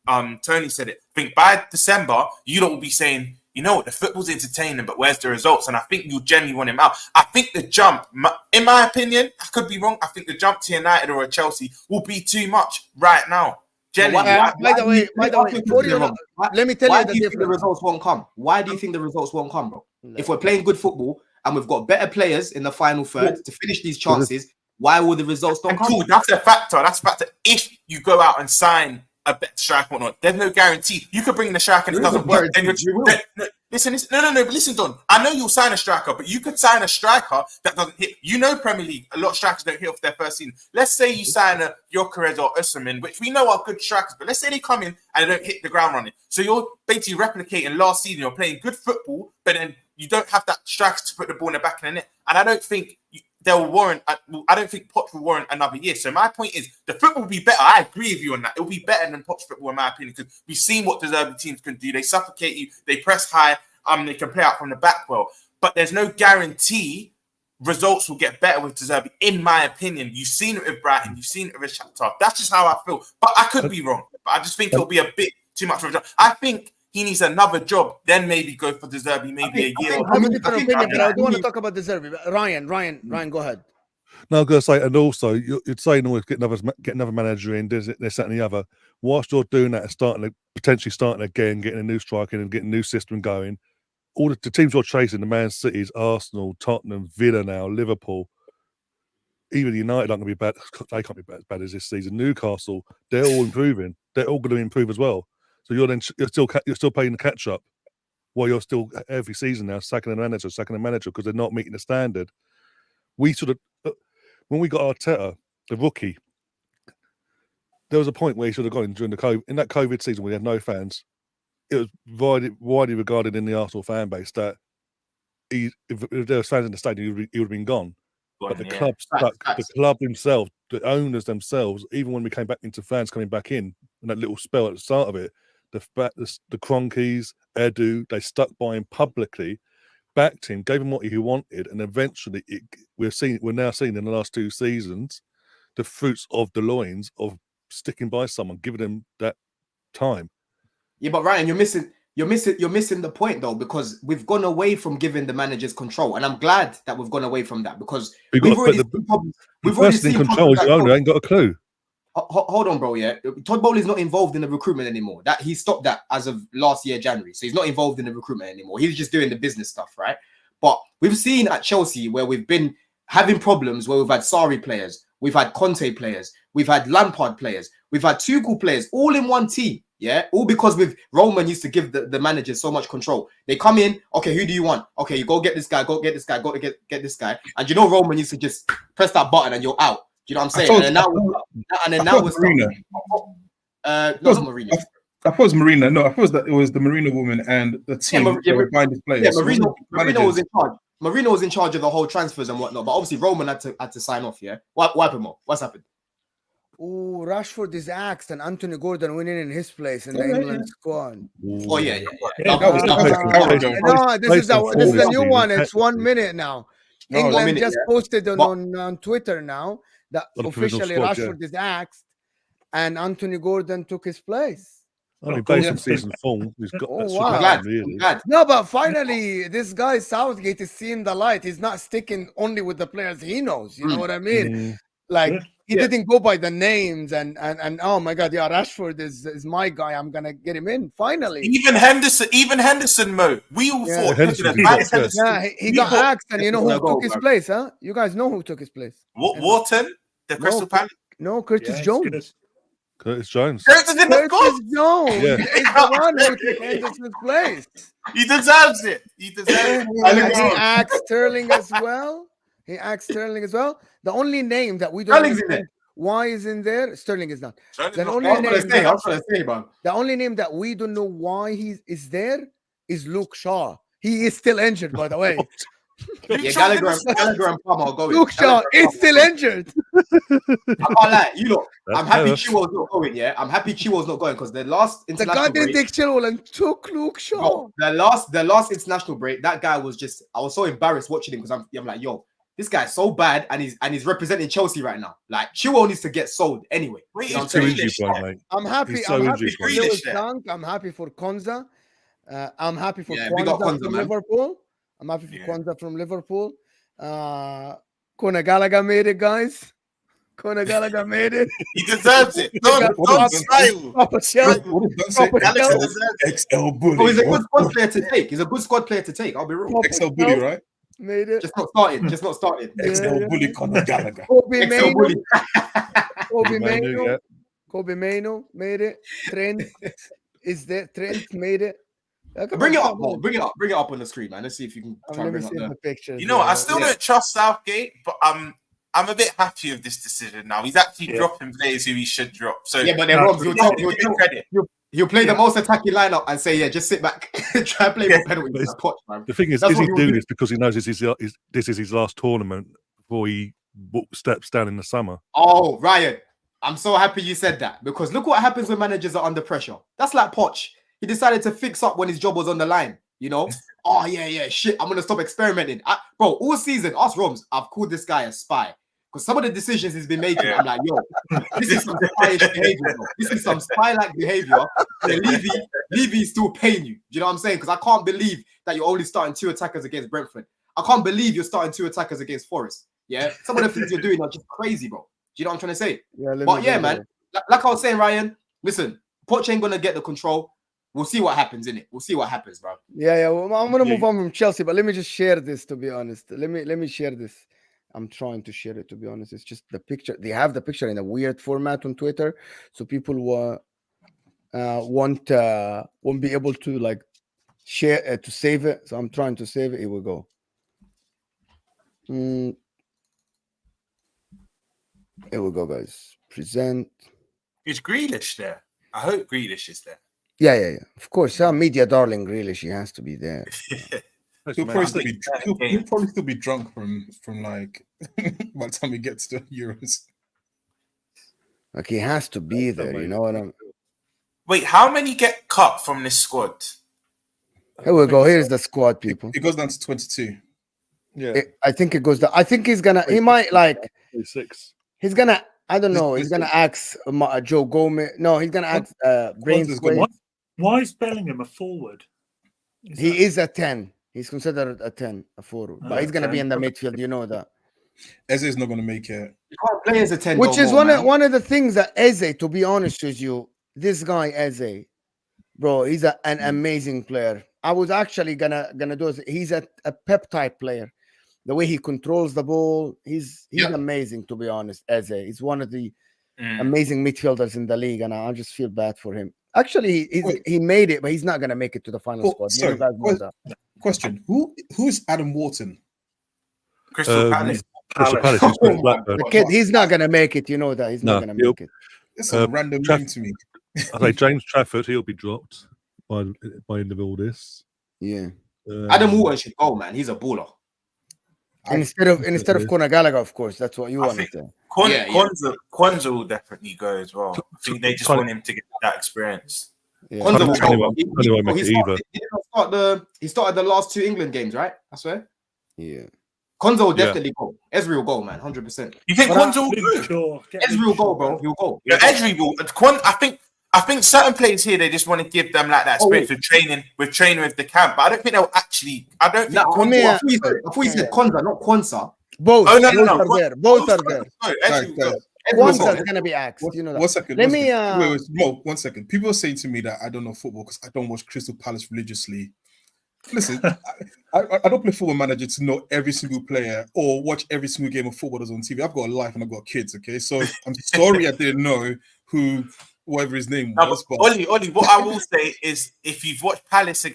[SPEAKER 3] Tony said it. I think by December, you lot will be saying, you know what, the football's entertaining, but where's the results? And I think you genuinely want him out. I think the jump, in my opinion, I could be wrong. I think the jump to United or a Chelsea will be too much right now.
[SPEAKER 1] By the way, let me tell you
[SPEAKER 2] why do you think the results won't come? Why do you think the results won't come, bro? If we're playing good football and we've got better players in the final third to finish these chances, why will the results not come?
[SPEAKER 3] Cool, that's a factor. That's a factor. If you go out and sign a better striker or not. There's no guarantee. You could bring in a striker and it doesn't work. Then listen, but listen, Don. I know you'll sign a striker, but you could sign a striker that doesn't hit. You know, Premier League, a lot of strikers don't hit off their first season. Let's say you sign a Gyökeres or HUSAM, which we know are good strikers, but let's say they come in and they don't hit the ground running. So you're basically replicating last season. You're playing good football, but then you don't have that striker to put the ball in the back of the net. And I don't think they'll warrant. I don't think Poch will warrant another year. So my point is, the football will be better. I agree with you on that. It will be better than Poch football, in my opinion, because we've seen what the Zerbi teams can do. They suffocate you. They press high. They can play out from the back well. But there's no guarantee results will get better with De Zerbi, in my opinion. You've seen it with Brighton. You've seen it with Shakhtar. That's just how I feel. But I could be wrong. But I just think it'll be a bit too much of a job. I think he needs another job, then maybe go for De Zerbi, maybe a year.
[SPEAKER 1] I have a different opinion, but I do want to talk about De Zerbi. Ryan, go ahead.
[SPEAKER 6] No, I was going to say, and also you're saying always get another manager in, this, that, and the other. Whilst you're doing that and potentially starting again, getting a new striker and getting a new system going, all the teams you're chasing, the Man Cities, Arsenal, Tottenham, Villa now, Liverpool, even United aren't going to be bad. They can't be as bad as this season. Newcastle, they're all improving. They're all going to improve as well. So you're still playing the catch up while you're still every season now sacking a manager because they're not meeting the standard. We sort of, when we got Arteta, the rookie, there was a point where he should have gone during in that COVID season when we had no fans. It was widely regarded in the Arsenal fan base that if there was fans in the stadium, he would have been gone. But the club stuck. The club themselves, the owners themselves, even when we came back into fans coming back in that little spell at the start of it, the Cronkies, Edu, they stuck by him publicly, backed him, gave him what he wanted, and eventually we're now seeing in the last 2 seasons the fruits of the loins of sticking by someone, giving them that time.
[SPEAKER 2] Yeah, but Ryan, you're missing the point though, because we've gone away from giving the managers control, and I'm glad that we've gone away from that because we've already seen problems. We've already seen
[SPEAKER 6] control. The owner ain't got a clue.
[SPEAKER 2] Hold on, bro. Yeah, Todd Bowley's not involved in the recruitment anymore. That he stopped that as of last year, January. So he's not involved in the recruitment anymore. He's just doing the business stuff, right? But we've seen at Chelsea where we've been having problems, where we've had Sarri players, we've had Conte players, we've had Lampard players, we've had Tuchel players, all in one team. Yeah, all because Roman used to give the managers so much control. They come in, okay, who do you want? Okay, you go get this guy, go get this guy, go get this guy. And Roman used to just press that button and you're out. Do you know what I'm saying? Now was Marina. Not Marina.
[SPEAKER 4] I thought it was Marina. No, I thought that it was the Marina woman and the team were buying this players.
[SPEAKER 2] Yeah, Marina was in charge. Marina was in charge of the whole transfers and whatnot. But obviously Roman had to sign off. Yeah, what happened more? What's happened?
[SPEAKER 1] Oh, Rashford is axed and Anthony Gordon winning in his place in the England squad.
[SPEAKER 2] Oh yeah.
[SPEAKER 1] This is the new one. It's 1 minute now. England just posted on Twitter now that officially Rashford is axed and Anthony Gordon took his place.
[SPEAKER 6] Only based on season form, he's got.
[SPEAKER 2] I'm glad.
[SPEAKER 1] No, but finally, this guy Southgate is seeing the light. He's not sticking only with the players he knows. You know what I mean? Like he didn't go by the names and oh my God, yeah, Rashford is my guy. I'm gonna get him in finally.
[SPEAKER 3] Even Henderson, Mo. We all thought
[SPEAKER 1] he got axed, and you know who took his place, huh? You guys know who took his place?
[SPEAKER 3] Wharton, the Crystal Palace.
[SPEAKER 1] No, Curtis Jones.
[SPEAKER 6] Curtis Jones.
[SPEAKER 1] Curtis Jones is the one who took Henderson's place.
[SPEAKER 3] He deserves it. He
[SPEAKER 1] axed Sterling as well. The only name that we don't know why is in there, Sterling is not. The only name that we don't know why he is there is Luke Shaw. He is still injured, by the way.
[SPEAKER 2] Yeah, Gallagher and Palmer are going.
[SPEAKER 1] Luke Shaw is still injured.
[SPEAKER 2] I can't lie. You look, I'm happy Chilwell's not going. Yeah, I'm happy Chilwell's not going because the last international
[SPEAKER 1] guy didn't take Chilwell and took Luke Shaw.
[SPEAKER 2] The last international break, that guy was just. I was so embarrassed watching him because I'm like, yo, this guy's so bad and he's representing Chelsea right now. Like Chilwell needs to get sold anyway.
[SPEAKER 6] Wait, I'm
[SPEAKER 1] happy. I'm happy for Lewis Dunk. I'm happy for Konza. I'm happy for Kwanzaa from Liverpool. I'm happy for Kwanzaa from Liverpool. Conor Gallagher made it, guys. Conor Gallagher made it.
[SPEAKER 3] He deserves it. Don't smile.
[SPEAKER 4] XL Bully.
[SPEAKER 2] Oh, he's a good squad player to take. He's a good squad player to take. I'll be real.
[SPEAKER 4] XL Bully, right?
[SPEAKER 1] Made it.
[SPEAKER 2] Just not started.
[SPEAKER 4] XL Bully Conor Gallagher.
[SPEAKER 1] Kobe
[SPEAKER 2] XL Bully.
[SPEAKER 1] Maino. Kobe Maino made it. Trent is there. Trent made it.
[SPEAKER 2] Bring it up, Bro. Bring it up on the screen, man. Let's see if you can try
[SPEAKER 1] Let
[SPEAKER 2] and
[SPEAKER 1] me
[SPEAKER 2] bring up
[SPEAKER 1] see
[SPEAKER 2] the
[SPEAKER 1] the pictures.
[SPEAKER 3] You know, I still don't trust Southgate, but I'm a bit happy with this decision now. He's actually dropping players who he should drop. So
[SPEAKER 2] yeah, but then Robs, you'll play the most attacking lineup and say, yeah, just sit back, try and play more penalties.
[SPEAKER 6] The thing is he doing this because he knows this is his last tournament before he steps down in the summer?
[SPEAKER 2] Oh, Ryan, I'm so happy you said that, because look what happens when managers are under pressure. That's like Poch. He decided to fix up when his job was on the line, you know? Oh, yeah, shit, I'm going to stop experimenting. Bro, all season, ask Roms, I've called this guy a spy. Because some of the decisions he's been making, I'm like, yo, this is some spy behavior, bro. This is some spy-like behavior. Levy's still paying you. Do you know what I'm saying? Because I can't believe that you're only starting 2 attackers against Brentford. I can't believe you're starting 2 attackers against Forest. Yeah? Some of the things you're doing are just crazy, bro. Do you know what I'm trying to say? Yeah, man, like I was saying, Ryan, listen, Poch ain't going to get the control. We'll see what happens, innit? We'll see what happens, bro.
[SPEAKER 1] Yeah. Well, I'm going to move on from Chelsea, but let me just share this, to be honest. Let me share this. I'm trying to share it, to be honest. It's just the picture. They have the picture in a weird format on Twitter, so people won't be able to like share to save it. So I'm trying to save it. Here we go. Here we go, guys. Present.
[SPEAKER 3] Is Grealish there? I hope Grealish is there.
[SPEAKER 1] Yeah. Of course, media darling Grealish. He has to be there.
[SPEAKER 4] He'll probably still be drunk from like by the time he gets to Euros.
[SPEAKER 1] Like he has to be there. You know what I'm.
[SPEAKER 3] Wait, how many get cut from this squad?
[SPEAKER 1] Here we go. Here's the squad, people.
[SPEAKER 4] It goes down to 22.
[SPEAKER 6] Yeah,
[SPEAKER 1] I think it goes down. I think he's gonna. He might like.
[SPEAKER 6] 26.
[SPEAKER 1] He's gonna. I don't know. He's gonna ask Joe Gomez. No, he's gonna ask Braithwaite.
[SPEAKER 5] Why is Bellingham a forward?
[SPEAKER 1] He is a 10. He's considered a 10, a forward. But he's gonna be in the midfield. You know that.
[SPEAKER 4] Eze is not gonna make it.
[SPEAKER 2] You can't play as a 10.
[SPEAKER 1] Which is one of the things that Eze, to be honest with you, this guy Eze, bro, he's an amazing player. I was actually gonna do it. He's a Pep type player. The way he controls the ball, he's amazing, to be honest. Eze, he's one of the amazing midfielders in the league, and I just feel bad for him. Actually, he made it, but he's not gonna make it to the final squad.
[SPEAKER 4] Sorry, question: Who's Adam Wharton?
[SPEAKER 3] Crystal Palace.
[SPEAKER 1] The kid, he's not gonna make it. You know that he's not gonna make it.
[SPEAKER 4] It's a random name to me.
[SPEAKER 6] I say James Trafford. He'll be dropped by end of all this.
[SPEAKER 1] Yeah.
[SPEAKER 2] Adam Wharton should go, man. He's a baller.
[SPEAKER 1] Instead of Conor Gallagher, of course, that's what you want to say.
[SPEAKER 3] Kwanzaa will definitely go as well. I think they just want him to get that experience.
[SPEAKER 1] Yeah.
[SPEAKER 2] Kwanzaa will go. He started the last 2 England games, right? I swear.
[SPEAKER 1] Yeah.
[SPEAKER 2] Kwanzaa will definitely go. Ezri will go, man, 100%.
[SPEAKER 3] You think Kwanzaa will go?
[SPEAKER 2] Ezri will go, bro. He'll go.
[SPEAKER 3] Yeah, Ezri will. I think certain players here, they just want to give them like that experience with training with the camp. But I don't think they'll actually. I don't think.
[SPEAKER 2] I thought you said Kwanzaa, not Kwanzaa.
[SPEAKER 1] Both.
[SPEAKER 3] Oh, no.
[SPEAKER 1] Both are there. Kwanzaa is gonna be axed. You know that.
[SPEAKER 4] 1 second.
[SPEAKER 1] Let me.
[SPEAKER 4] Wait, Mo, 1 second. People are saying to me that I don't know football because I don't watch Crystal Palace religiously. Listen, I don't play Football Manager to know every single player or watch every single game of football that's on TV. I've got a life and I've got kids, okay? So I'm sorry I didn't know whatever his name was. But
[SPEAKER 3] Ollie, what I will say is if you've watched Palace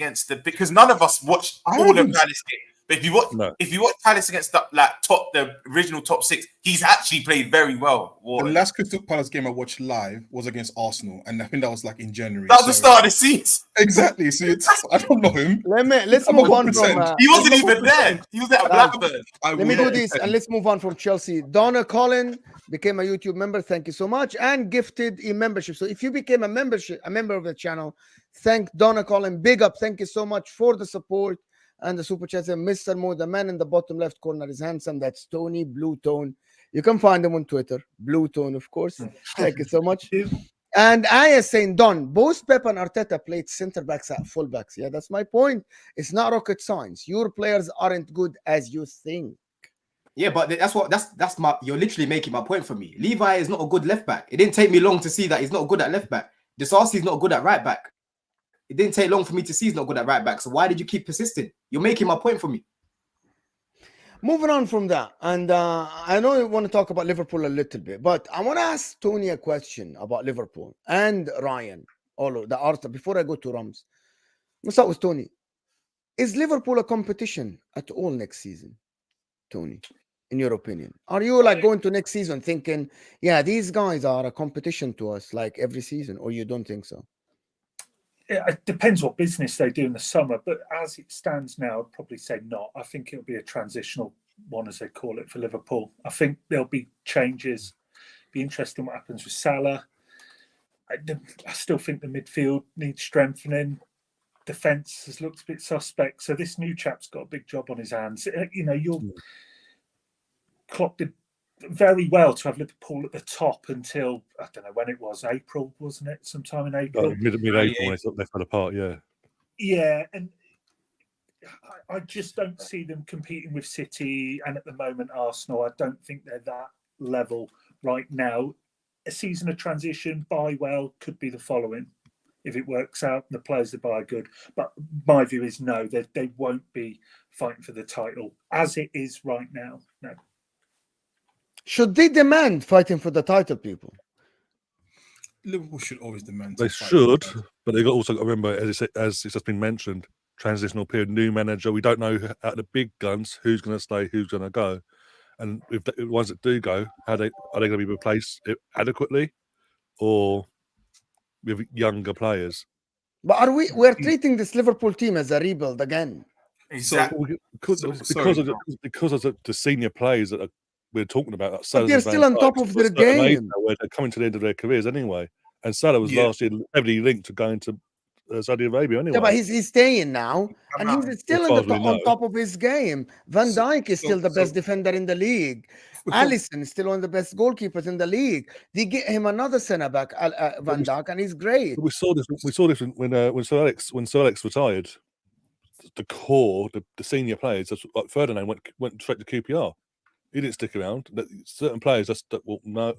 [SPEAKER 3] because none of us watched all of Palace games. But if you watch Palace against the original top 6, he's actually played very well.
[SPEAKER 4] The last Crystal Palace game I watched live was against Arsenal, and I think that was like in January.
[SPEAKER 3] That was the start of the season.
[SPEAKER 4] Exactly. So I don't know him.
[SPEAKER 1] Let's move on from.
[SPEAKER 3] He wasn't even there. He was at Blackburn.
[SPEAKER 1] Let me do this, and let's move on from Chelsea. Donna Collin became a YouTube member. Thank you so much, and gifted a membership. So if you became a member of the channel, thank Donna Collin. Big up. Thank you so much for the support. And the super chat said, Mr. Mo, the man in the bottom left corner is handsome. That's Tony Blue Tone. You can find him on Twitter. Blue Tone, of course. Thank you so much. And I is saying, Don, both Pep and Arteta played center backs at full backs. Yeah, that's my point. It's not rocket science. Your players aren't good as you think.
[SPEAKER 2] Yeah, but that's my. You're literally making my point for me. Levi is not a good left back. It didn't take me long to see that he's not good at left back. Disasi is not good at right back. It didn't take long for me to see he's not good at right back. So why did you keep persisting? You're making my point for me.
[SPEAKER 1] Moving on from that, and I know you want to talk about Liverpool a little bit, but I want to ask Tony a question about Liverpool and Ryan, all of the Arteta. Before I go to Rams, let's start with Tony. Is Liverpool a competition at all next season, Tony? In your opinion, are you like going to next season thinking, yeah, these guys are a competition to us like every season, or you don't think so?
[SPEAKER 5] It depends what business they do in the summer, but as it stands now, I'd probably say not. I think it'll be a transitional one, as they call it, for Liverpool. I think there'll be changes. Be interesting what happens with Salah. I still think the midfield needs strengthening. Defence has looked a bit suspect. So this new chap's got a big job on his hands. You know, you're clocked it very well to have Liverpool at the top until, I don't know when it was, April, wasn't it? Sometime in April.
[SPEAKER 6] Mid-April when they fell apart, yeah.
[SPEAKER 5] Yeah, and I just don't see them competing with City and at the moment Arsenal. I don't think they're that level right now. A season of transition, buy well, could be the following. If it works out, the players they buy are good. But my view is no, they won't be fighting for the title as it is right now. No.
[SPEAKER 1] Should they demand fighting for the title, people?
[SPEAKER 4] Liverpool should always demand.
[SPEAKER 6] They should, but they've also got to remember, as it's just been mentioned, transitional period, new manager. We don't know out of the big guns who's going to stay, who's going to go, and if the ones that do go, are they going to be replaced adequately, or with younger players?
[SPEAKER 1] But we're treating this Liverpool team as a rebuild again?
[SPEAKER 3] Exactly.
[SPEAKER 6] Because of the senior players that we're talking about,
[SPEAKER 1] but they're still on top of their game.
[SPEAKER 6] Where they're coming to the end of their careers anyway. And Salah was last year heavily linked to going to Saudi Arabia anyway.
[SPEAKER 1] Yeah, but he's staying now, and he's still on top of his game. Van Dijk is still the best defender in the league. Alisson is still one of the best goalkeepers in the league. They get him another centre back, Van Dijk, and he's great.
[SPEAKER 6] We saw this when Sir Alex retired. The core, the senior players, like Ferdinand went straight to QPR. He didn't stick around. Certain players no.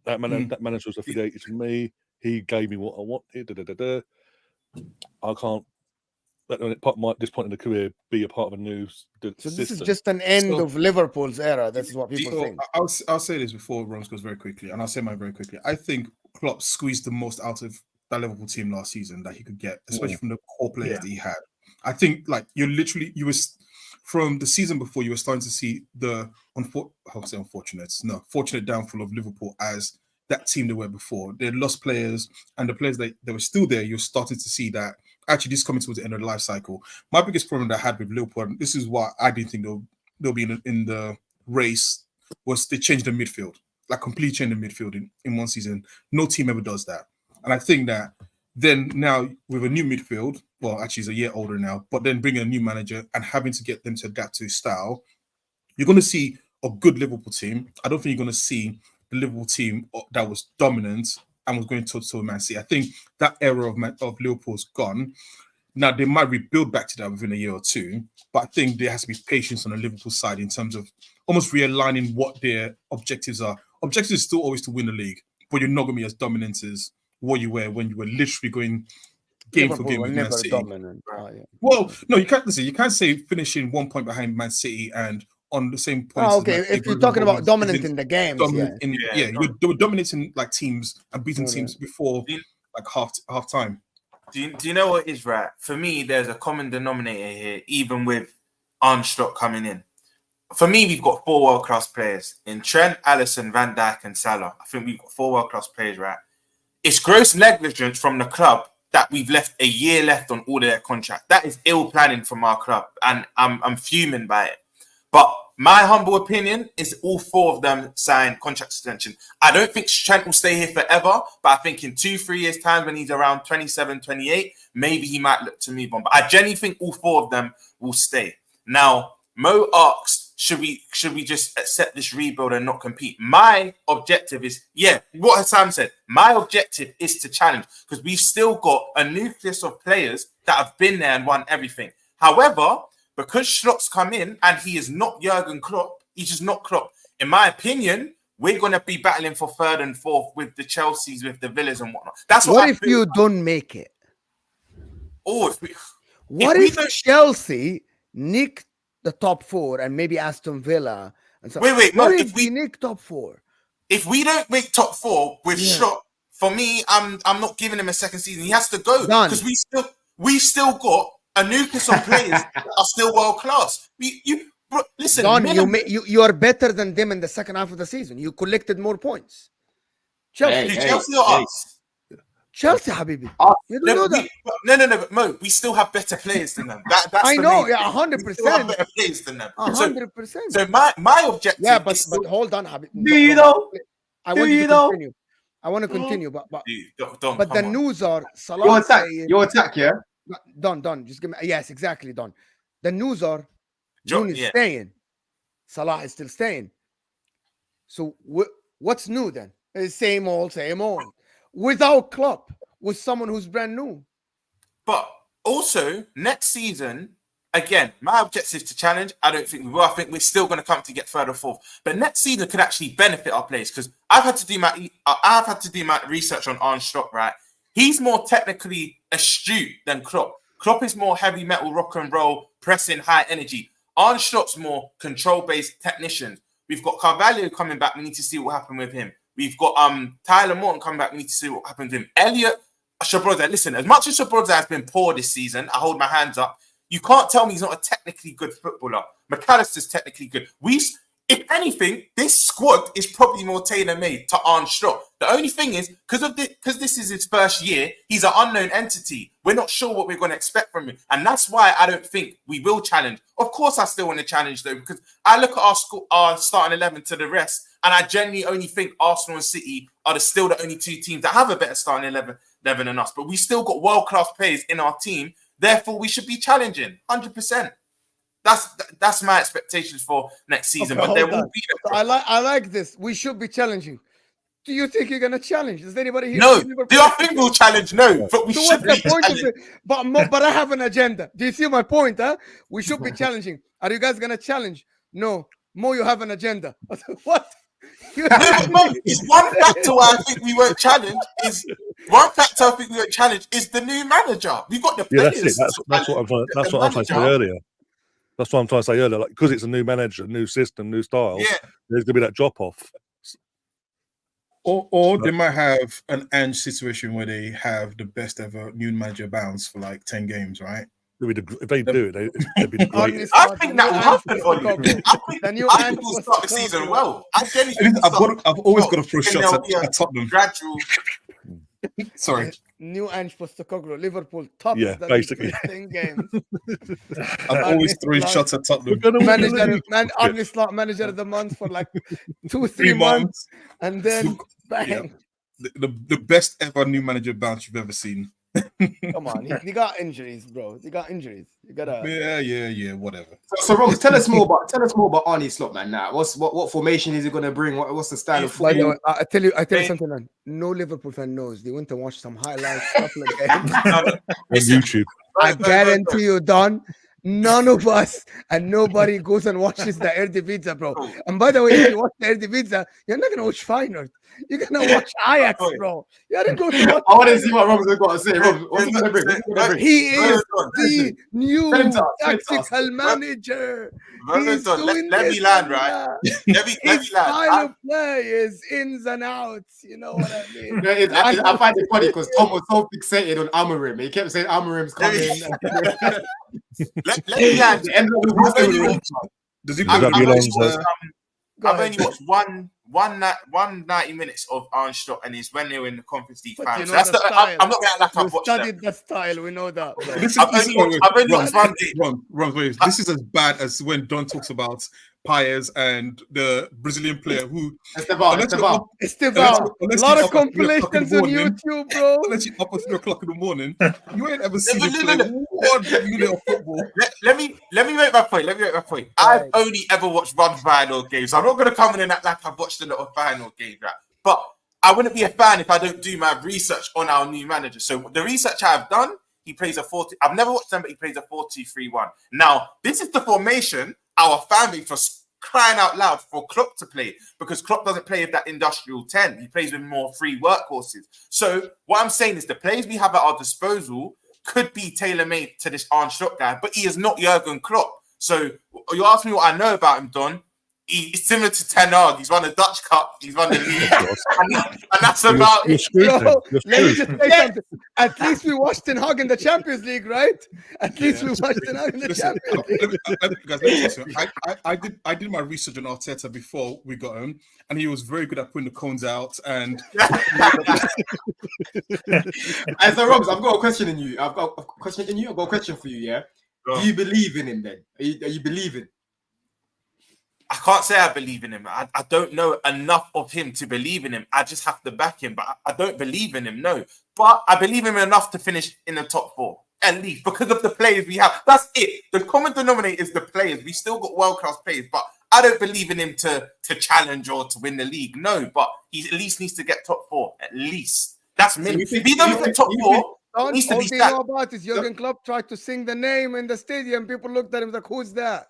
[SPEAKER 6] That manager was affiliated to me. He gave me what I wanted. I can't let this point in the career be a part of a new system.
[SPEAKER 1] So this is just an end of Liverpool's era. This is what people think.
[SPEAKER 4] I'll say this before Rams goes very quickly, and I'll say mine very quickly. I think Klopp squeezed the most out of that Liverpool team last season that he could get, especially from the core players that he had. I think like you were from the season before, you were starting to see the fortunate downfall of Liverpool as that team they were before. They lost players, and the players that were still there, you're starting to see that actually this is coming towards the end of the life cycle. My biggest problem that I had with Liverpool, and this is why I didn't think they'll be in the race, was they changed the midfield, like completely changed the midfield in one season. No team ever does that. And I think that then now with a new midfield, well, actually he's a year older now, but then bringing a new manager and having to get them to adapt to his style, you're going to see a good Liverpool team. I don't think you're going to see the Liverpool team that was dominant and was going toe-to-toe with Man City. I think that era of Liverpool's gone. Now, they might rebuild back to that within a year or two, but I think there has to be patience on the Liverpool side in terms of almost realigning what their objectives are. Objectives is still always to win the league, but you're not going to be as dominant as what you were when you were literally going game for game with Man City. Well, no, you can't listen. You can't say finishing 1 point behind Man City and on the same point.
[SPEAKER 1] If you're talking about dominant in the games,
[SPEAKER 4] they were dominating like teams and beating teams before like half time.
[SPEAKER 3] Do you know what is right? For me, there's a common denominator here, even with Armstrong coming in. For me, we've got 4 world-class players in Trent, Alisson, Van Dijk, and Salah. I think we've got 4 world-class players, right? It's gross negligence from the club that we've left a year left on all of their contract. That is ill planning from our club, and I'm fuming by it. But my humble opinion is all 4 of them sign contract extension. I don't think Trent will stay here forever, but I think in 2-3 years' time, when he's around 27, 28, maybe he might look to move on. But I genuinely think all 4 of them will stay. Now, Mo asked, should we just accept this rebuild and not compete? My objective is, what HUSAM said. My objective is to challenge, because we've still got a nucleus of players that have been there and won everything. However, because Schlott's come in and he is not Jurgen Klopp, he's just not Klopp. In my opinion, we're going to be battling for 3rd and 4th with the Chelseas, with the Villas and whatnot. That's what
[SPEAKER 1] if you don't make it?
[SPEAKER 3] Oh,
[SPEAKER 1] if Chelsea nick the top 4 and maybe Aston Villa and so.
[SPEAKER 3] Wait,
[SPEAKER 1] What
[SPEAKER 3] Mo,
[SPEAKER 1] if we nick top 4?
[SPEAKER 3] if we don't make top 4 with
[SPEAKER 1] Yeah.
[SPEAKER 3] Shot, for me, I'm not giving him a second season. He has to go
[SPEAKER 1] Done.
[SPEAKER 3] because we still got a nucleus of players that are still world class. Listen,
[SPEAKER 1] Don, you are better than them in the second half of the season. You collected more points. Chelsea,
[SPEAKER 2] Hey,
[SPEAKER 3] Chelsea or us?
[SPEAKER 1] Chelsea, Habibi. You don't know that.
[SPEAKER 3] No, but Mo, we still have better players than them. That's
[SPEAKER 1] I
[SPEAKER 3] the
[SPEAKER 1] know,
[SPEAKER 3] main
[SPEAKER 1] yeah,
[SPEAKER 3] thing. We still have
[SPEAKER 1] 100%.
[SPEAKER 3] better players than them.
[SPEAKER 1] 100%.
[SPEAKER 3] So my objective.
[SPEAKER 1] Yeah, but
[SPEAKER 3] is still,
[SPEAKER 1] hold on, Habib.
[SPEAKER 2] Do you know?
[SPEAKER 1] I want you to continue. I want to continue, but
[SPEAKER 3] Don't,
[SPEAKER 1] the
[SPEAKER 3] come on.
[SPEAKER 1] news are Salah saying,
[SPEAKER 2] Your attack, yeah.
[SPEAKER 1] Don, just give me. Yes, exactly, Don. The news are
[SPEAKER 3] John,
[SPEAKER 1] June is staying. Salah is still staying. So what's new then? It's same old. Without Klopp, with someone who's brand new.
[SPEAKER 3] But also next season, again, my objective is to challenge. I don't think we will. I think we're still going to come to get third or fourth. But next season could actually benefit our players because I've had to do my research on Arne Slot. Right, he's more technically astute than Klopp. Klopp is more heavy metal, rock and roll, pressing, high energy. Arne Slot's more control-based technician. We've got Carvalho coming back. We need to see what happened with him. We've got Tyler Morton coming back. We need to see what happened with him. Elliot Shabrozza, listen, as much as Shabrozza has been poor this season, I hold my hands up. You can't tell me he's not a technically good footballer. McAllister's technically good. If anything, this squad is probably more tailor-made to Arne Slot. The only thing is, because this is his first year, he's an unknown entity. We're not sure what we're going to expect from him. And that's why I don't think we will challenge. Of course, I still want to challenge, though, because I look at our starting 11 to the rest, and I genuinely only think Arsenal and City are still the only 2 teams that have a better starting 11 than us. But we still got world-class players in our team. Therefore, we should be challenging 100%. That's my expectations for next season.
[SPEAKER 1] Okay,
[SPEAKER 3] but there will be.
[SPEAKER 1] I like this. We should be challenging. Do you think you're gonna challenge? Is anybody here?
[SPEAKER 3] No. Do I think we'll challenge? No. But we
[SPEAKER 1] so
[SPEAKER 3] should
[SPEAKER 1] what's
[SPEAKER 3] be
[SPEAKER 1] the point of
[SPEAKER 3] challenging.
[SPEAKER 1] it? But I have an agenda. Do you see my point? Huh? We should be challenging. Are you guys gonna challenge? No. Mo, you have an agenda. What?
[SPEAKER 3] No, but Mo, it's one factor why I think we won't challenge is the new manager. We've got the
[SPEAKER 6] Yeah,
[SPEAKER 3] players.
[SPEAKER 6] that's it. That's what I'm trying. That's what I'm trying to say earlier. That's what I'm trying to say earlier. Like, because it's a new manager, new system, new style.
[SPEAKER 3] Yeah.
[SPEAKER 6] There's gonna be that drop off.
[SPEAKER 4] Or they might have an Ange situation where they have the best ever new manager bounce for like 10 games, right?
[SPEAKER 6] If they do it, they'd be the greatest.
[SPEAKER 3] I think that will happen, Ollie. I think we'll start the season well.
[SPEAKER 4] I've always got to throw shots at Tottenham.
[SPEAKER 3] Gradual.
[SPEAKER 4] Sorry.
[SPEAKER 1] New Ange Postecoglou, Liverpool top.
[SPEAKER 6] Yeah, basically.
[SPEAKER 1] 10 games.
[SPEAKER 4] I'm always throwing shots at Tottenham.
[SPEAKER 1] Arne Slot manager of the month for like 2-3 months, and then bang.
[SPEAKER 4] Yeah. The best ever new manager bounce you've ever seen.
[SPEAKER 1] Come on, he got injuries, bro. He got injuries. You gotta.
[SPEAKER 4] Yeah. Whatever.
[SPEAKER 2] So Rob, tell us more about Arne Slot, man. Now, what formation is he going to bring? What's the style of football?
[SPEAKER 1] By the way, I tell you something, man. No Liverpool fan knows. They went to watch some highlights, couple of games
[SPEAKER 6] On YouTube.
[SPEAKER 1] I guarantee you, Don. None of us and nobody goes and watches the Eredivisie, bro. And by the way, if you watch the Eredivisie, you're not gonna watch Feyenoord. You're gonna watch Ajax, bro. You gotta go to watch.
[SPEAKER 2] I want to see what Rob's got to say. Rob, what's he gonna bring?
[SPEAKER 1] He is the new tactical manager.
[SPEAKER 3] Let me land, right? Let me land.
[SPEAKER 1] Style of play is ins and outs. You know what I mean?
[SPEAKER 2] I find it funny because Tom was so fixated on Amorim. He kept saying Amorim's coming.
[SPEAKER 3] Let me land. I've only watched one 90 minutes of Arne Slot, and it's when they were in the Conference League final.
[SPEAKER 1] You know
[SPEAKER 3] I'm not going to lack. I've watched
[SPEAKER 1] studied the style. We know that.
[SPEAKER 3] I've only watched one game.
[SPEAKER 4] Wrong. This is as bad as when Don talks about Paez and the Brazilian player who
[SPEAKER 1] Esteban. A lot of compilations on YouTube, bro.
[SPEAKER 4] Unless you're up at 3 o'clock in the morning, you ain't ever seen him play 1 minute of football.
[SPEAKER 3] Let me make my point. I've only ever watched one final game, so I'm not going to come in and act like I've watched a lot of final games, right? But I wouldn't be a fan if I don't do my research on our new manager. So the research I've done, he plays a 40. I've never watched him, but he plays a 4-2-3-1. Now, this is the formation our fan base was crying out loud for Klopp to play, because Klopp doesn't play with that industrial 10. He plays with more free workhorses. So what I'm saying is the players we have at our disposal could be tailor-made to this Arne Slot guy, but he is not Jurgen Klopp. So you ask me what I know about him, Don. He's similar to Ten Hag. He's won the Dutch Cup. He's won the league, and that's about
[SPEAKER 6] You're
[SPEAKER 3] it.
[SPEAKER 6] screwed, then.
[SPEAKER 1] Bro,
[SPEAKER 6] You're
[SPEAKER 1] let me
[SPEAKER 6] screwed.
[SPEAKER 1] just say something. At least we watched Ten Hag in the Champions League, right? At least we watched Ten Hag in the
[SPEAKER 4] Listen,
[SPEAKER 1] Champions League.
[SPEAKER 4] guys, let me tell you, I did my research on Arteta before we got him, and he was very good at putting the cones out. And
[SPEAKER 2] As the Robs, I've got a question in you. I've got a question for you. Yeah.
[SPEAKER 3] Go on.
[SPEAKER 2] Do you believe in him then? Are you believing?
[SPEAKER 3] I can't say I believe in him. I don't know enough of him to believe in him. I just have to back him, but I don't believe in him, no. But I believe in him enough to finish in the top 4, at least, because of the players we have. That's it. The common denominator is the players. We still got world-class players, but I don't believe in him to challenge or to win the league, no. But he at least needs to get top 4, at least. That's minimum. If he doesn't get top 4,
[SPEAKER 1] All
[SPEAKER 3] needs to be
[SPEAKER 1] they
[SPEAKER 3] sacked.
[SPEAKER 1] know about is Jurgen Klopp tried to sing the name in the stadium. People looked at him like, who's that?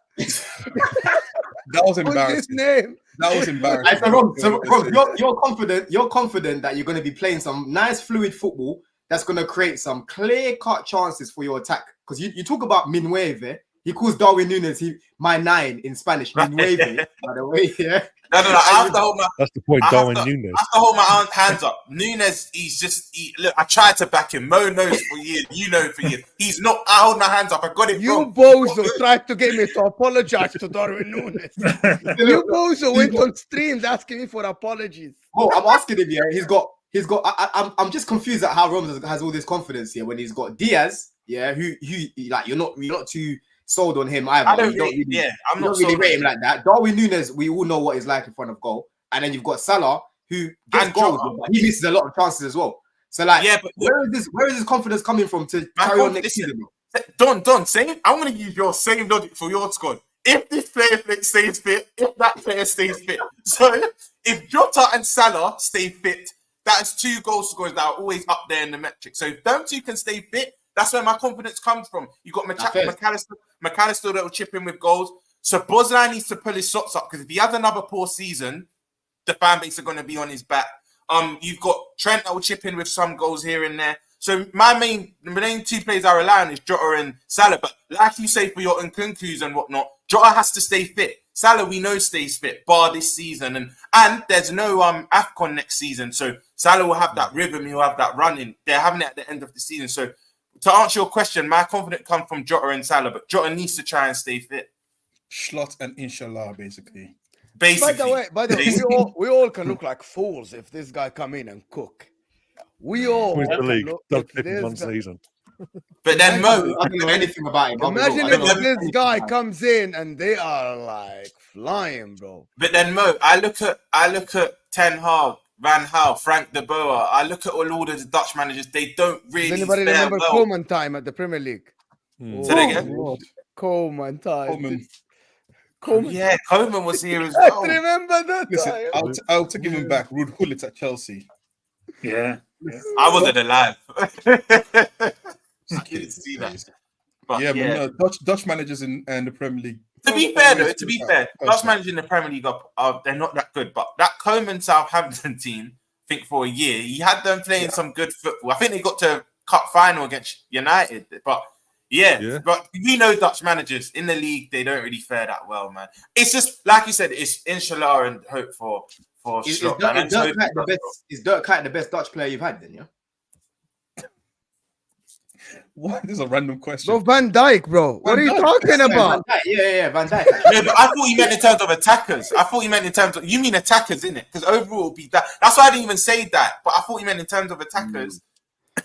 [SPEAKER 4] that was
[SPEAKER 1] Who's his
[SPEAKER 4] embarrassing.
[SPEAKER 1] name?
[SPEAKER 4] That was embarrassing.
[SPEAKER 2] So Rob, you're confident. You're confident that you're going to be playing some nice, fluid football that's going to create some clear-cut chances for your attack. Because you talk about Minueve. He calls Darwin Núñez my 9 in Spanish. Minueve, by the way. Yeah.
[SPEAKER 3] No. I have to hold my.
[SPEAKER 6] That's the point, Darwin Núñez.
[SPEAKER 3] I have to hold my hands up. Núñez, he's just. Look, I tried to back him. Mo knows for years. You know for years. He's not. I hold my hands up. I got it
[SPEAKER 1] You
[SPEAKER 3] wrong.
[SPEAKER 1] bozo tried to get me to apologize to Darwin Núñez. You bozo went on streams asking me for apologies.
[SPEAKER 2] Oh, I'm asking him. Yeah, he's got. I'm just confused at how Ramos has all this confidence here when he's got Diaz. Yeah, who like you're not too sold on him either.
[SPEAKER 3] I don't
[SPEAKER 2] You
[SPEAKER 3] really. Yeah, I'm
[SPEAKER 2] you
[SPEAKER 3] not
[SPEAKER 2] don't really
[SPEAKER 3] sold
[SPEAKER 2] rate
[SPEAKER 3] on
[SPEAKER 2] him like that. Darwin Núñez, we all know what he's like in front of goal, and then you've got Salah who gets
[SPEAKER 3] And
[SPEAKER 2] goals,
[SPEAKER 3] Jota.
[SPEAKER 2] but he misses a lot of chances as well. So like,
[SPEAKER 3] Yeah, but
[SPEAKER 2] where is this confidence coming from to carry on next season?
[SPEAKER 3] Don, same. I'm going to use your same logic for your squad. If this player stays fit, if that player stays fit. So if Jota and Salah stay fit, that is 2 goal scorers that are always up there in the metric. So if them 2 can stay fit, that's where my confidence comes from. You got McAllister that will chip in with goals. So Bozlan needs to pull his socks up because if he has another poor season, the fan base are going to be on his back. You've got Trent that will chip in with some goals here and there. So the main 2 players I rely on is Jota and Salah. But like you say for your Nkunkus and whatnot, Jota has to stay fit. Salah we know stays fit, bar this season, and there's no AFCON next season. So Salah will have that rhythm, he'll have that running. They're having it at the end of the season. So to answer your question, my confidence comes from Jota and Salah, but Jota needs to try and stay fit.
[SPEAKER 4] Schlott and Inshallah, basically.
[SPEAKER 1] By the way, we all can look like fools if this guy come in and cook. We all
[SPEAKER 6] Wins the
[SPEAKER 1] can
[SPEAKER 6] league.
[SPEAKER 1] look-
[SPEAKER 6] Don't
[SPEAKER 1] if
[SPEAKER 6] pick him
[SPEAKER 1] this
[SPEAKER 6] one
[SPEAKER 1] guy-
[SPEAKER 6] season.
[SPEAKER 3] But then Mo,
[SPEAKER 2] I don't know anything about him.
[SPEAKER 1] Imagine
[SPEAKER 2] I don't know
[SPEAKER 1] if
[SPEAKER 2] anything
[SPEAKER 1] this guy
[SPEAKER 2] about him.
[SPEAKER 1] comes in and they are like flying, bro.
[SPEAKER 3] But then Mo, I look at Ten Hag, Van Gaal, Frank de Boer. I look at all the Dutch managers. They don't really
[SPEAKER 1] Does anybody
[SPEAKER 3] fare
[SPEAKER 1] remember
[SPEAKER 3] well.
[SPEAKER 1] Coleman time at the Premier League?
[SPEAKER 6] Hmm.
[SPEAKER 3] Say that again?
[SPEAKER 1] Oh, Coleman time.
[SPEAKER 4] Coleman.
[SPEAKER 1] Coleman.
[SPEAKER 3] Yeah, Koeman was here as
[SPEAKER 1] I
[SPEAKER 3] well.
[SPEAKER 1] remember that
[SPEAKER 4] Listen,
[SPEAKER 1] time.
[SPEAKER 4] I'll take him back. Ruud Gullit at Chelsea.
[SPEAKER 5] Yeah.
[SPEAKER 3] I wasn't alive. I didn't see that. But
[SPEAKER 4] Yeah,
[SPEAKER 3] yeah.
[SPEAKER 4] but no, Dutch managers in the Premier League.
[SPEAKER 3] To be fair, Dutch managers in the Premier League they're not that good. But that Koeman Southampton team, I think for a year, he had them playing some good football. I think they got to cup final against United. But yeah, but we know Dutch managers in the league, they don't really fare that well, man. It's just like you said, it's inshallah and hope for
[SPEAKER 2] Is
[SPEAKER 3] Slot.
[SPEAKER 2] Dirk Kuyt the best Dutch player you've had then, yeah?
[SPEAKER 4] What? This is a random question.
[SPEAKER 1] Bro, Van Dijk, bro. What are you talking about?
[SPEAKER 2] Yeah, Van Dijk.
[SPEAKER 3] Yeah, but I thought you meant in terms of attackers. I thought you meant in terms of... You mean attackers, innit? Because overall, it'll be that. That's why I didn't even say that. But I thought you meant in terms of attackers.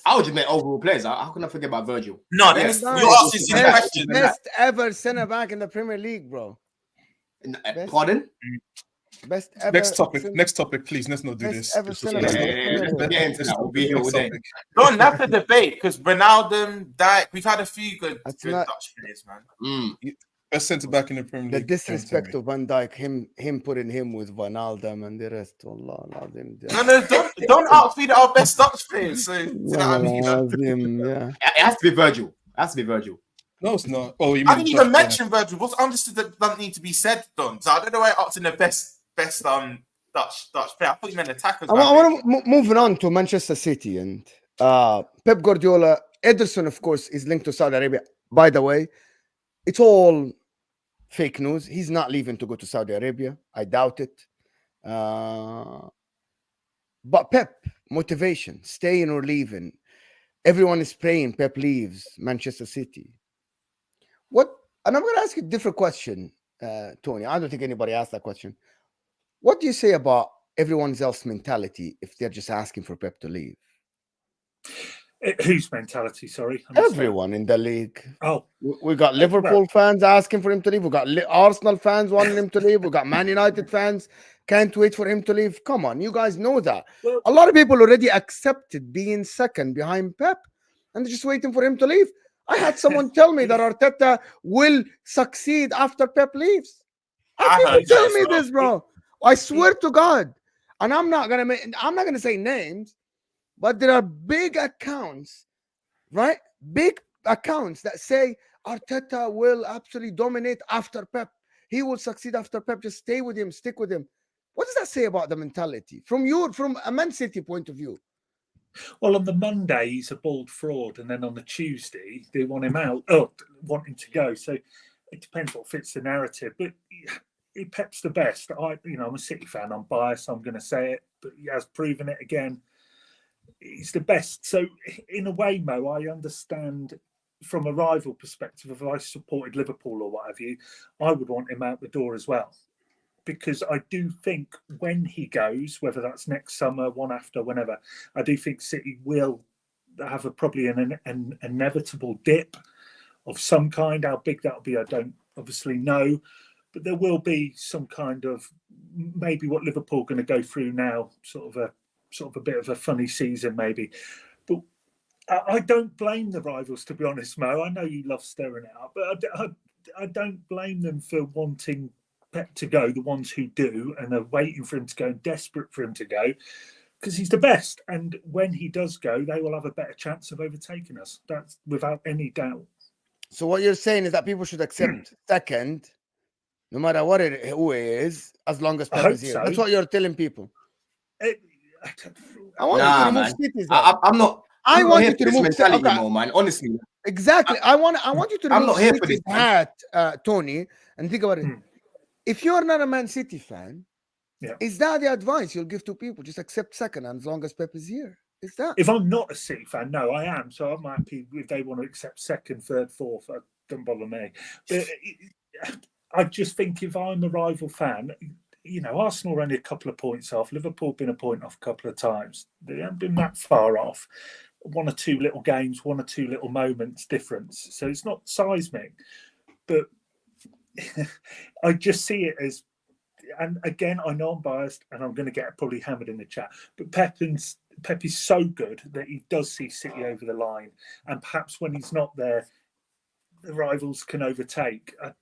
[SPEAKER 2] I would just meant overall players. How can I forget about Virgil?
[SPEAKER 3] No,
[SPEAKER 2] Yeah.
[SPEAKER 3] you're asking silly questions.
[SPEAKER 1] Best ever centre back in the Premier League, bro.
[SPEAKER 2] Pardon?
[SPEAKER 1] Best ever.
[SPEAKER 4] Next topic, please. Let's not do
[SPEAKER 1] Best
[SPEAKER 4] this.
[SPEAKER 1] ever
[SPEAKER 4] Let's
[SPEAKER 1] centre
[SPEAKER 4] not-
[SPEAKER 1] back.
[SPEAKER 2] Let's get into that. We'll be here all day.
[SPEAKER 3] Don't have to debate because Ronaldo, Dijk, we've had a few good
[SPEAKER 1] not-
[SPEAKER 3] Dutch players, man.
[SPEAKER 4] Best centre back in the Premier
[SPEAKER 1] The
[SPEAKER 4] League.
[SPEAKER 1] disrespect of Van Dijk, him putting him with Van Aldam and the rest. Allah,
[SPEAKER 3] No, don't ask me that our best Dutch players. So, you know what I mean?
[SPEAKER 1] yeah.
[SPEAKER 2] It has to be Virgil. It has to be Virgil.
[SPEAKER 4] No, it's not. Oh, you
[SPEAKER 3] I
[SPEAKER 4] mean
[SPEAKER 3] didn't even mention Virgil. What's understood that doesn't need to be said, Don. So I don't know why I asked in the best Dutch player. I thought you meant attackers.
[SPEAKER 1] I want to moving on to Manchester City and Pep Guardiola. Ederson, of course, is linked to Saudi Arabia. By the way, it's all fake news. He's not leaving to go to Saudi Arabia. I doubt it. But Pep, motivation, staying or leaving. Everyone is praying Pep leaves Manchester City. What? And I'm going to ask you a different question, Tony. I don't think anybody asked that question. What do you say about everyone else's mentality if they're just asking for Pep to leave?
[SPEAKER 5] Whose mentality? Sorry,
[SPEAKER 1] everyone in the league.
[SPEAKER 5] Oh,
[SPEAKER 1] we got Liverpool fans asking for him to leave. We got Arsenal fans wanting him to leave. We got Man United fans can't wait for him to leave. Come on, you guys know that.
[SPEAKER 5] Well,
[SPEAKER 1] a lot of people already accepted being second behind Pep, and they're just waiting for him to leave. I had someone tell me that Arteta will succeed after Pep leaves. People tell me this, bro. I swear to God, and I'm not gonna say names. But there are big accounts, right? Big accounts that say Arteta will absolutely dominate after Pep. He will succeed after Pep. Just stay with him, stick with him. What does that say about the mentality from a Man City point of view?
[SPEAKER 5] Well, on the Monday, he's a bald fraud. And then on the Tuesday, they want him out, want him to go. So it depends what fits the narrative. But Pep's the best. I'm a City fan. I'm biased. I'm going to say it. But he has proven it again. He's the best. So in a way, Mo, I understand from a rival perspective, if I supported Liverpool or what have you, I would want him out the door as well. Because I do think when he goes, whether that's next summer, one after, whenever, I do think City will have probably an inevitable dip of some kind. How big that'll be, I don't obviously know. But there will be some kind of, maybe what Liverpool are going to go through now, sort of a bit of a funny season maybe. But I don't blame the rivals, to be honest, Mo. I know you love stirring it up, but I don't blame them for wanting Pep to go, the ones who do, and are waiting for him to go and desperate for him to go, because he's the best. And when he does go, they will have a better chance of overtaking us. That's without any doubt.
[SPEAKER 1] So what you're saying is that people should accept second, no matter who it is, as long as Pep is here. So. That's what you're telling people. I want you to remove cities.
[SPEAKER 2] I'm not.
[SPEAKER 1] I want you to remove
[SPEAKER 2] mentality more, man. Honestly,
[SPEAKER 1] exactly. I want you to remove
[SPEAKER 2] I'm not here for this
[SPEAKER 1] hat, Tony, and think about it. If you're not a Man City fan, is that the advice you'll give to people? Just accept second, and as long as Pep is here, is that?
[SPEAKER 5] If I'm not a City fan, no, I am. So I'm happy if they want to accept second, third, fourth. It doesn't bother me. But I just think if I'm a rival fan. Arsenal are only a couple of points off. Liverpool been a point off a couple of times. They haven't been that far off. One or two little games, one or two little moments difference. So it's not seismic. But I just see it as, and again, I know I'm biased and I'm going to get probably hammered in the chat, but Pep is so good that he does see City over the line. And perhaps when he's not there, the rivals can overtake. I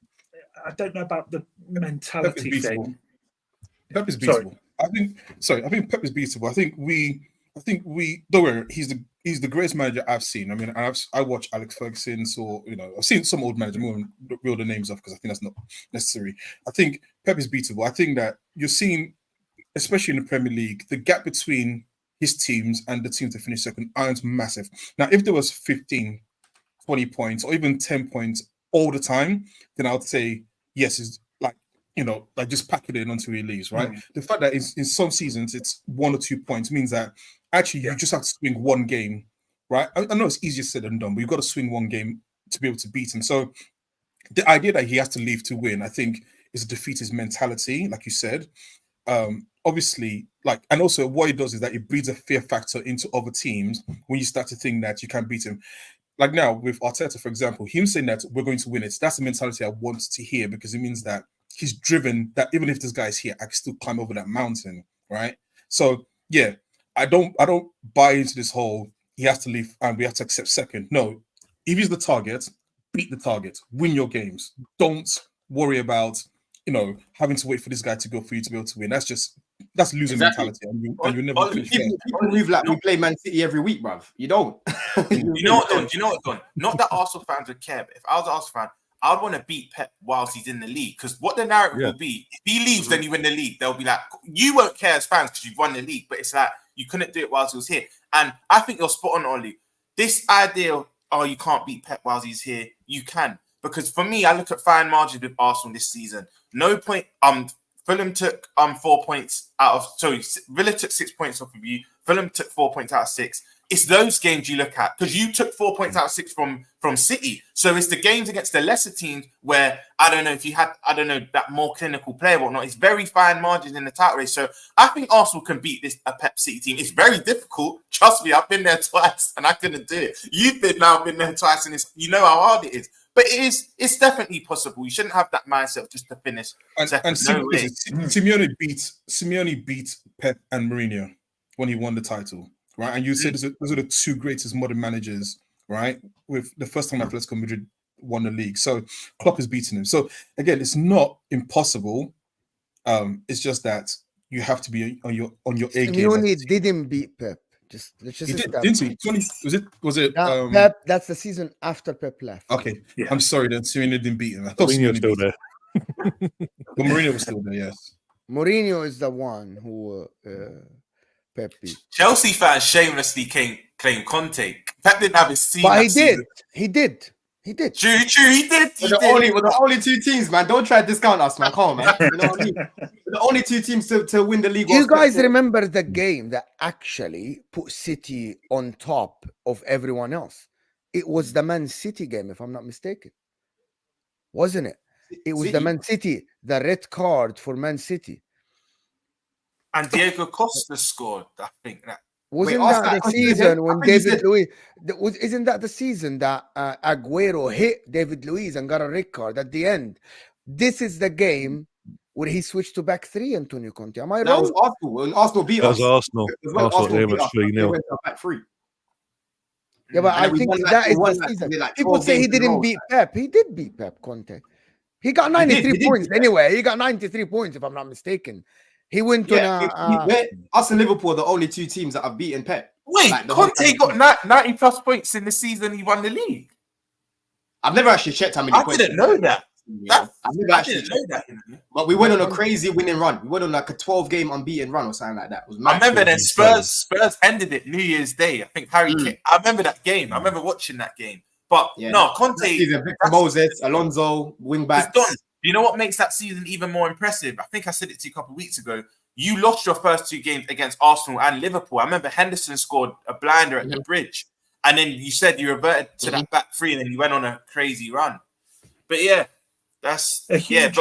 [SPEAKER 5] don't know about the mentality thing.
[SPEAKER 4] Pep is beatable. I think Pep is beatable. I think we don't worry, he's the greatest manager I've seen. I mean, I watch Alex Ferguson, so I've seen some old manager, more reel the names off because I think that's not necessary. I think Pep is beatable. I think that you're seeing, especially in the Premier League, the gap between his teams and the teams that finish second aren't massive. Now, if there was 15, 20 points or even 10 points all the time, then I would say yes, it's like just pack it in until he leaves, right? The fact that in some seasons it's 1 or 2 points means that actually you just have to swing one game, right? I know it's easier said than done, but you've got to swing one game to be able to beat him. So the idea that he has to leave to win, I think, is a defeatist mentality, like you said. Obviously, and also what it does is that it breeds a fear factor into other teams when you start to think that you can't beat him. Like now with Arteta, for example, him saying that we're going to win it, that's the mentality I want to hear, because it means that he's driven that even if this guy's here, I can still climb over that mountain, right? So yeah, I don't buy into this whole he has to leave and we have to accept second. No, if he's the target, beat the target, win your games. Don't worry about having to wait for this guy to go for you to be able to win. That's losing mentality, and you never finish.
[SPEAKER 2] People move like we play Man City every week, bruv. You don't.
[SPEAKER 3] You know what, Don? Not that Arsenal fans would care, but if I was an Arsenal fan, I would want to beat Pep whilst he's in the league, because what the narrative will be, if he leaves, then you win the league. They'll be like, you won't care as fans because you've won the league, but it's like you couldn't do it whilst he was here. And I think you're spot on, Ollie. This idea of, you can't beat Pep whilst he's here, you can. because for me, I look at fine margins with Arsenal this season. No point. Fulham took 4 points out of. Sorry, Villa took 6 points off of you. Fulham took 4 points out of 6. It's those games you look at because you took 4 points out of 6 from City. So it's the games against the lesser teams where I don't know if you had that more clinical player or whatnot. It's very fine margins in the title race. So I think Arsenal can beat a Pep City team. It's very difficult. Trust me, I've been there twice and I couldn't do it. You've been there twice and you know how hard it is. But it's definitely possible. You shouldn't have that mindset just to finish.
[SPEAKER 4] And Simeone beat Pep and Mourinho when he won the title. Right, and you said those are the two greatest modern managers, right? With the first time Atletico Madrid won the league, so Klopp is beating him. So again, it's not impossible. It's just that you have to be on your A game.
[SPEAKER 1] Simeone didn't beat Pep. Didn't
[SPEAKER 4] he? Was it?
[SPEAKER 1] Pep. That's the season after Pep left.
[SPEAKER 4] Okay, yeah. I'm sorry that Simeone didn't beat him. I thought Mourinho was still there. But Mourinho was still there. Yes.
[SPEAKER 1] Mourinho is the one who. Pep beat.
[SPEAKER 3] Chelsea fans shamelessly claim Conte. Pep didn't have his season.
[SPEAKER 1] But he did.
[SPEAKER 3] True, he did.
[SPEAKER 2] We're the only two teams, man. Don't try to discount us, man. Come on, man. You know what I mean? We're the only two teams to win the league.
[SPEAKER 1] You guys remember the game that actually put City on top of everyone else? It was the Man City game, if I'm not mistaken. Wasn't it? It was the Man City, the red card for Man City.
[SPEAKER 3] And Diego Costa scored. I think that
[SPEAKER 1] wasn't that the season when David Luiz. Isn't that the season that Aguero hit David Luiz and got a red card at the end? This is the game where he switched to back three. Antonio Conte. Am I wrong?
[SPEAKER 2] That was Arsenal. When Arsenal beat us.
[SPEAKER 6] That was Arsenal.
[SPEAKER 2] Arsenal beat us. They went back 3.
[SPEAKER 1] Yeah, but I think that is the season. People say he didn't beat Pep. He did beat Pep Conte. He got 93 points anyway. He got 93 points, if I'm not mistaken. He went to
[SPEAKER 2] us and Liverpool are the only two teams that have beaten Pep.
[SPEAKER 3] Wait, Conte got 90 plus points in the season he won the league.
[SPEAKER 2] I've never actually checked how many points.
[SPEAKER 3] I didn't know that.
[SPEAKER 2] I didn't know that. But we went on a crazy winning run. We went on like a 12-game unbeaten run or something like that. It was
[SPEAKER 3] I remember then Spurs ended it New Year's Day. I think Harry Kane. I remember that game. I remember watching that game. But no, Conte.
[SPEAKER 2] Victor Moses, Alonso, wing backs.
[SPEAKER 3] You know what makes that season even more impressive? I think I said it to you a couple of weeks ago. You lost your first 2 games against Arsenal and Liverpool. I remember Henderson scored a blinder at the bridge. And then you said you reverted to that back 3 and then you went on a crazy run. But yeah, that's...
[SPEAKER 5] Sorry,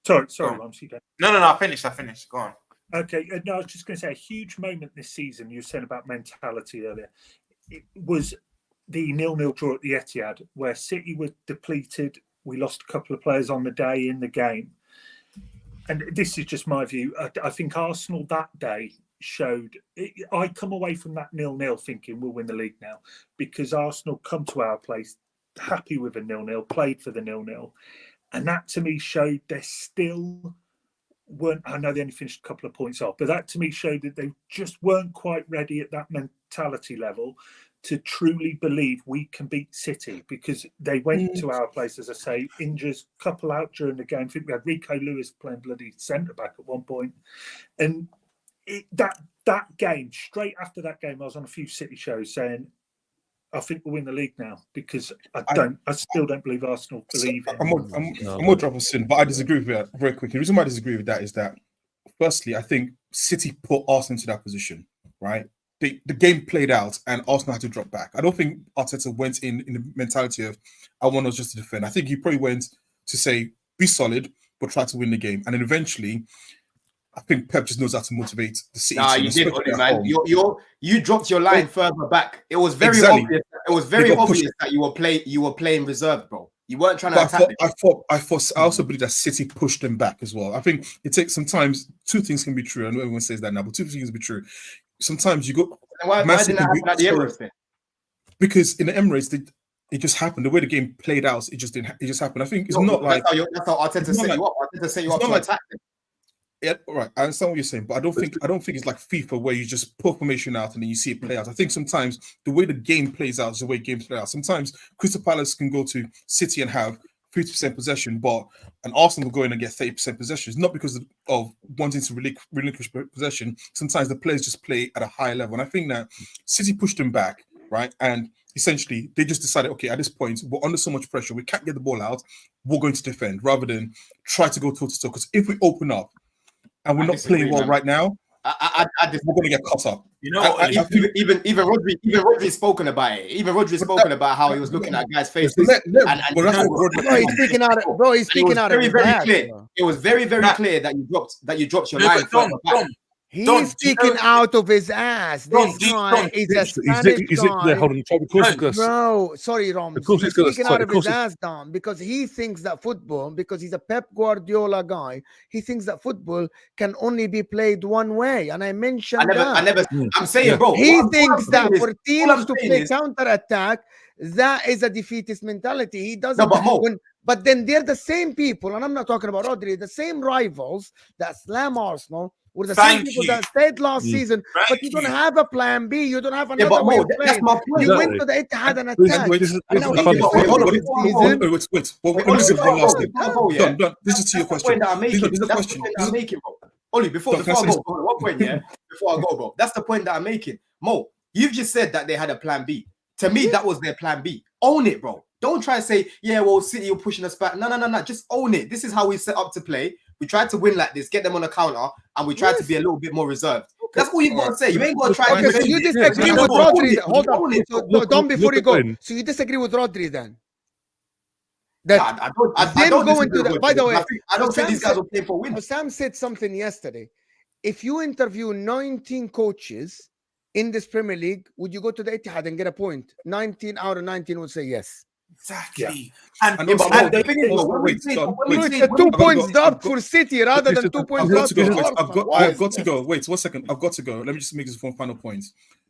[SPEAKER 5] Ramsey.
[SPEAKER 3] No, I finished. Go on.
[SPEAKER 5] Okay, no, I was just going to say a huge moment this season, you were saying about mentality earlier. It was the 0-0 draw at the Etihad where City were depleted. We lost a couple of players on the day in the game. And this is just my view. I think Arsenal that day showed... I come away from that 0-0 thinking we'll win the league now because Arsenal come to our place happy with a 0-0, played for the 0-0. And that to me showed they still weren't... I know they only finished a couple of points off, but that to me showed that they just weren't quite ready at that mentality level to truly believe we can beat City because they went to our place, as I say, injuries, couple out during the game. I think we had Rico Lewis playing bloody centre-back at one point. And that game, straight after that game, I was on a few City shows saying, I think we'll win the league now because I still don't believe Arsenal believe it.
[SPEAKER 4] I'm more drop of sin, but I disagree with that very quickly. The reason why I disagree with that is that, firstly, I think City put Arsenal into that position, right? The game played out and Arsenal had to drop back. I don't think Arteta went in the mentality of, I want us just to defend. I think he probably went to say, be solid, but try to win the game. And then eventually, I think Pep just knows how to motivate the City.
[SPEAKER 2] Nah, you did, man. You dropped your line further back. It was very obvious. It was very obvious that you were playing reserve, bro. You weren't trying to attack.
[SPEAKER 4] I also believe that City pushed them back as well. I think it takes sometimes 2 things can be true. I know everyone says that now, but 2 things can be true. Sometimes you go.
[SPEAKER 2] Why didn't that happen at the Emirates then?
[SPEAKER 4] Because in the Emirates, it just happened. The way the game played out, it just happened. I think it's not like
[SPEAKER 2] that's how Arteta set you up. Arteta set you up to attack them.
[SPEAKER 4] Yeah, all right. I understand what you're saying, but I don't think it's like FIFA where you just put formation out and then you see it play out. I think sometimes the way the game plays out is the way games play out. Sometimes Crystal Palace can go to City and have 50% possession, but an Arsenal will go in and get 30% possession. It's not because of wanting to relinquish possession. Sometimes the players just play at a high level. And I think that City pushed them back right? And essentially, they just decided, okay, at this point, we're under so much pressure, we can't get the ball out. We're going to defend rather than try to go toe to toe. Because if we open up and we're not playing well right now, we're going to get caught up.
[SPEAKER 3] You know,
[SPEAKER 2] even Rodri's spoken about it. Even Rodri's spoken about how he was looking at guys' faces.
[SPEAKER 1] He's speaking out. Bro, he's speaking out.
[SPEAKER 2] Very clear. It was very clear that you dropped your line.
[SPEAKER 1] He's speaking out of his ass. This guy is a Spanish guy.
[SPEAKER 6] Hold on,
[SPEAKER 1] bro, sorry, Rom. He's speaking out of his ass, Dom, because he thinks that football, because he's a Pep Guardiola guy, he thinks that football can only be played one way. And I mentioned
[SPEAKER 2] I'm saying, bro.
[SPEAKER 1] He thinks that for teams to play counter-attack, that is a defeatist mentality. He doesn't. But then they're the same people, and I'm not talking about Rodri, the same rivals that slam Arsenal. Were the same people that stayed last season, but you don't have a plan B. You don't have another way of playing. You went to the Etihad and attacked.
[SPEAKER 4] This is to your question. This is the question
[SPEAKER 2] I'm making, bro. Oli, before I go, bro. That's the point that I'm making. Mo, you've just said that they had a plan B. To me, that was their plan B. Own it, bro. Don't try to say, yeah, well, City are pushing us back. No. Just own it. This is how we set up to play. We tried to win like this, get them on a counter, and we tried to be a little bit more reserved. That's all you've got to say. You ain't got to try to...
[SPEAKER 1] So you disagree with Rodri. Hold on. So, Dom, before you go. So you disagree with Rodri then?
[SPEAKER 2] I don't go into that.
[SPEAKER 1] By the way,
[SPEAKER 2] I don't think these guys will play for wins.
[SPEAKER 1] Sam said something yesterday. If you interview 19 coaches in this Premier League, would you go to the Etihad and get a point? 19 out of 19 would say yes.
[SPEAKER 3] Exactly.
[SPEAKER 1] And the thing is, it's 2 points up for City rather than 2 points up for
[SPEAKER 4] I've got to go. Wait 1 second. I've got to go. Let me just make this one final point.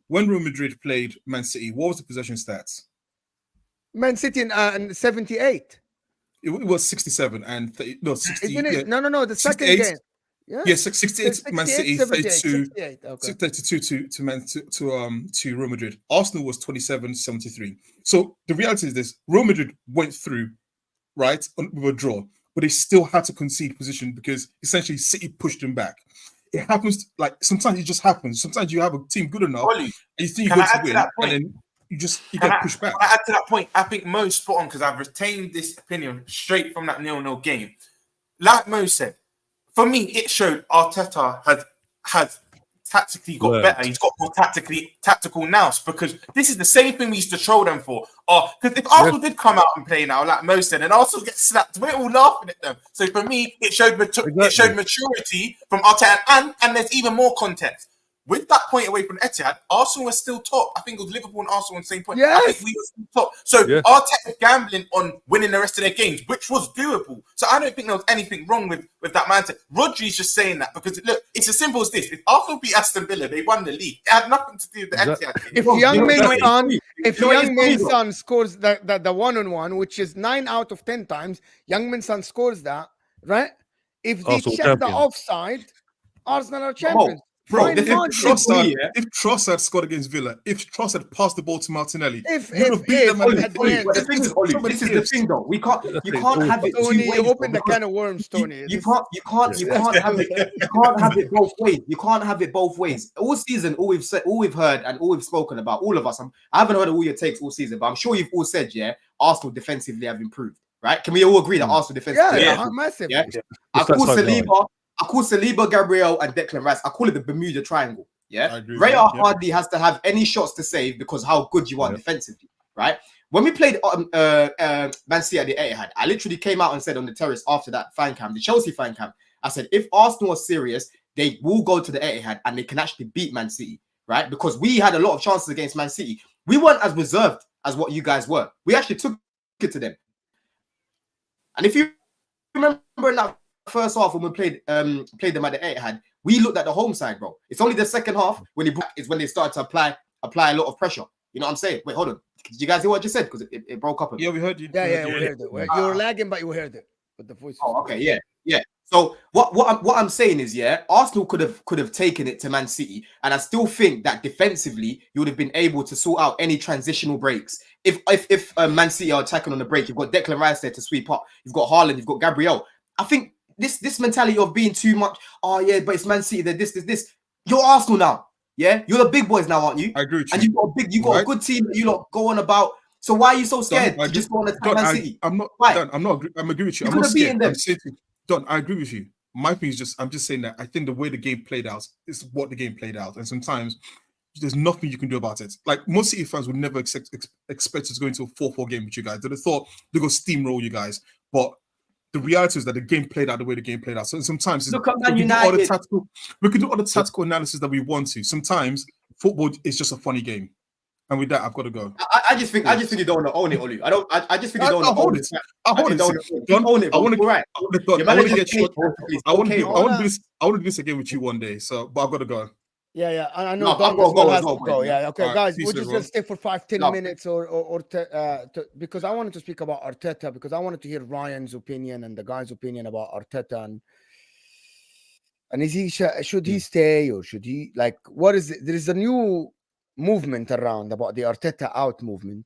[SPEAKER 4] When Real Madrid played Man City, what was the possession stats?
[SPEAKER 1] Man City in 78.
[SPEAKER 4] It was 67 and 30, no 60.
[SPEAKER 1] Isn't it? No. The second game.
[SPEAKER 4] Yeah, 68 Man City, 32 to Real Madrid. Arsenal was 27-73. So the reality is this: Real Madrid went through, right, with a draw, but they still had to concede position because essentially City pushed them back. It happens, like sometimes it just happens. Sometimes you have a team good enough, and you think you're going to win, and then you get pushed back.
[SPEAKER 3] Can I add to that point? I think Mo's spot on because I've retained this opinion straight from that 0-0 game. Like Mo said, for me, it showed Arteta has tactically got better. He's got more tactical nous because this is the same thing we used to troll them for. Because if Arsenal did come out and play now, like Mo said, and Arsenal get slapped, we're all laughing at them. So for me, it showed maturity from Arteta, and there's even more context. With that point away from Etihad, Arsenal was still top. I think it was Liverpool and Arsenal on the same point.
[SPEAKER 1] Yes.
[SPEAKER 3] I think we were still top. So Arteta gambling on winning the rest of their games, which was doable. So I don't think there was anything wrong with that mindset. Rodri's just saying that because, look, it's as simple as this. If Arsenal beat Aston Villa, they won the league. It had nothing to do with the Etihad.
[SPEAKER 1] If Young Min's son scores the one-on-one, which is 9 out of 10 times, Young Min's son scores that, right? If they check the offside, Arsenal are champions.
[SPEAKER 4] Bro, if Trossard scored against Villa, if Trossard passed the ball to Martinelli,
[SPEAKER 2] this is the thing, though. You can't have it.
[SPEAKER 1] Tony, you open the can of worms, Tony.
[SPEAKER 2] You can't have it both ways. You can't have it both ways. All season, all we've said, all we've heard, and all we've spoken about, all of us. I haven't heard all your takes all season, but I'm sure you've all said, Arsenal defensively have improved, right? Can we all agree that Arsenal defensively?
[SPEAKER 1] Massive.
[SPEAKER 2] Yeah. I call Saliba, Gabriel, and Declan Rice. I call it the Bermuda Triangle. Yeah, Raya hardly has to have any shots to save because how good you are defensively, right? When we played Man City at the Etihad, I literally came out and said on the terrace after that fan cam, the Chelsea fan cam, I said if Arsenal are serious, they will go to the Etihad and they can actually beat Man City, right? Because we had a lot of chances against Man City. We weren't as reserved as what you guys were. We actually took it to them. And if you remember in that first half when we played them at the Etihad, we looked at the home side, bro. It's only the second half when they started to apply a lot of pressure. You know what I'm saying? Wait, hold on. Did you guys hear what I just said? Because it broke up.
[SPEAKER 4] Yeah, we heard you.
[SPEAKER 1] We heard it. You were lagging, but you heard it. But the voice.
[SPEAKER 2] Oh, okay, yeah. So what I'm saying is, Arsenal could have taken it to Man City, and I still think that defensively you would have been able to sort out any transitional breaks. If Man City are attacking on the break, you've got Declan Rice there to sweep up. You've got Haaland, you've got Gabriel. I think this mentality of being too much. Oh yeah, but it's Man City. That this. You're Arsenal now. Yeah, you're the big boys now, aren't you?
[SPEAKER 4] I agree with
[SPEAKER 2] And
[SPEAKER 4] you.
[SPEAKER 2] you got a good team that you lot go on about. So why are you so scared
[SPEAKER 4] Don,
[SPEAKER 2] to just go on attack
[SPEAKER 4] Don,
[SPEAKER 2] Man City?
[SPEAKER 4] I'm not.
[SPEAKER 2] Why?
[SPEAKER 4] Don, I'm not. I'm agree with you.
[SPEAKER 2] You
[SPEAKER 4] I'm not
[SPEAKER 2] could have beaten
[SPEAKER 4] scared.
[SPEAKER 2] them.
[SPEAKER 4] I'm saying, Don, I agree with you. My thing is just, I'm just saying that I think the way the game played out is what the game played out, and sometimes there's nothing you can do about it. Like most City fans would never expect us to go into a 4-4 game with you guys. They'd have thought they're going to steamroll you guys, but the reality is that the game played out the way the game played out. So sometimes
[SPEAKER 2] Look at Man
[SPEAKER 4] we can do all the
[SPEAKER 2] United.
[SPEAKER 4] we can do all the tactical analysis that we want to. Sometimes football is just a funny game. And with that, I've got to go.
[SPEAKER 2] I just think you don't want to own it, Olu. I just think you don't want to
[SPEAKER 4] hold
[SPEAKER 2] own
[SPEAKER 4] it.
[SPEAKER 2] it.
[SPEAKER 4] I'll hold it.
[SPEAKER 2] Don't own it. I want to
[SPEAKER 4] right. I want to get you. I want to do this again with you one day. So, but I've got to go.
[SPEAKER 1] Yeah. I know
[SPEAKER 2] No,
[SPEAKER 1] Don
[SPEAKER 2] I've got to go
[SPEAKER 1] has
[SPEAKER 2] as well,
[SPEAKER 1] to go.
[SPEAKER 2] boys.
[SPEAKER 1] Yeah, okay,
[SPEAKER 4] All right,
[SPEAKER 1] guys,
[SPEAKER 4] peace,
[SPEAKER 1] we're just
[SPEAKER 4] everyone.
[SPEAKER 1] gonna stay for 5-10
[SPEAKER 2] No.
[SPEAKER 1] minutes because I wanted to speak about Arteta because I wanted to hear Ryan's opinion and the guy's opinion about Arteta and is he should he stay or should he what is it? There is a new movement around about the Arteta out movement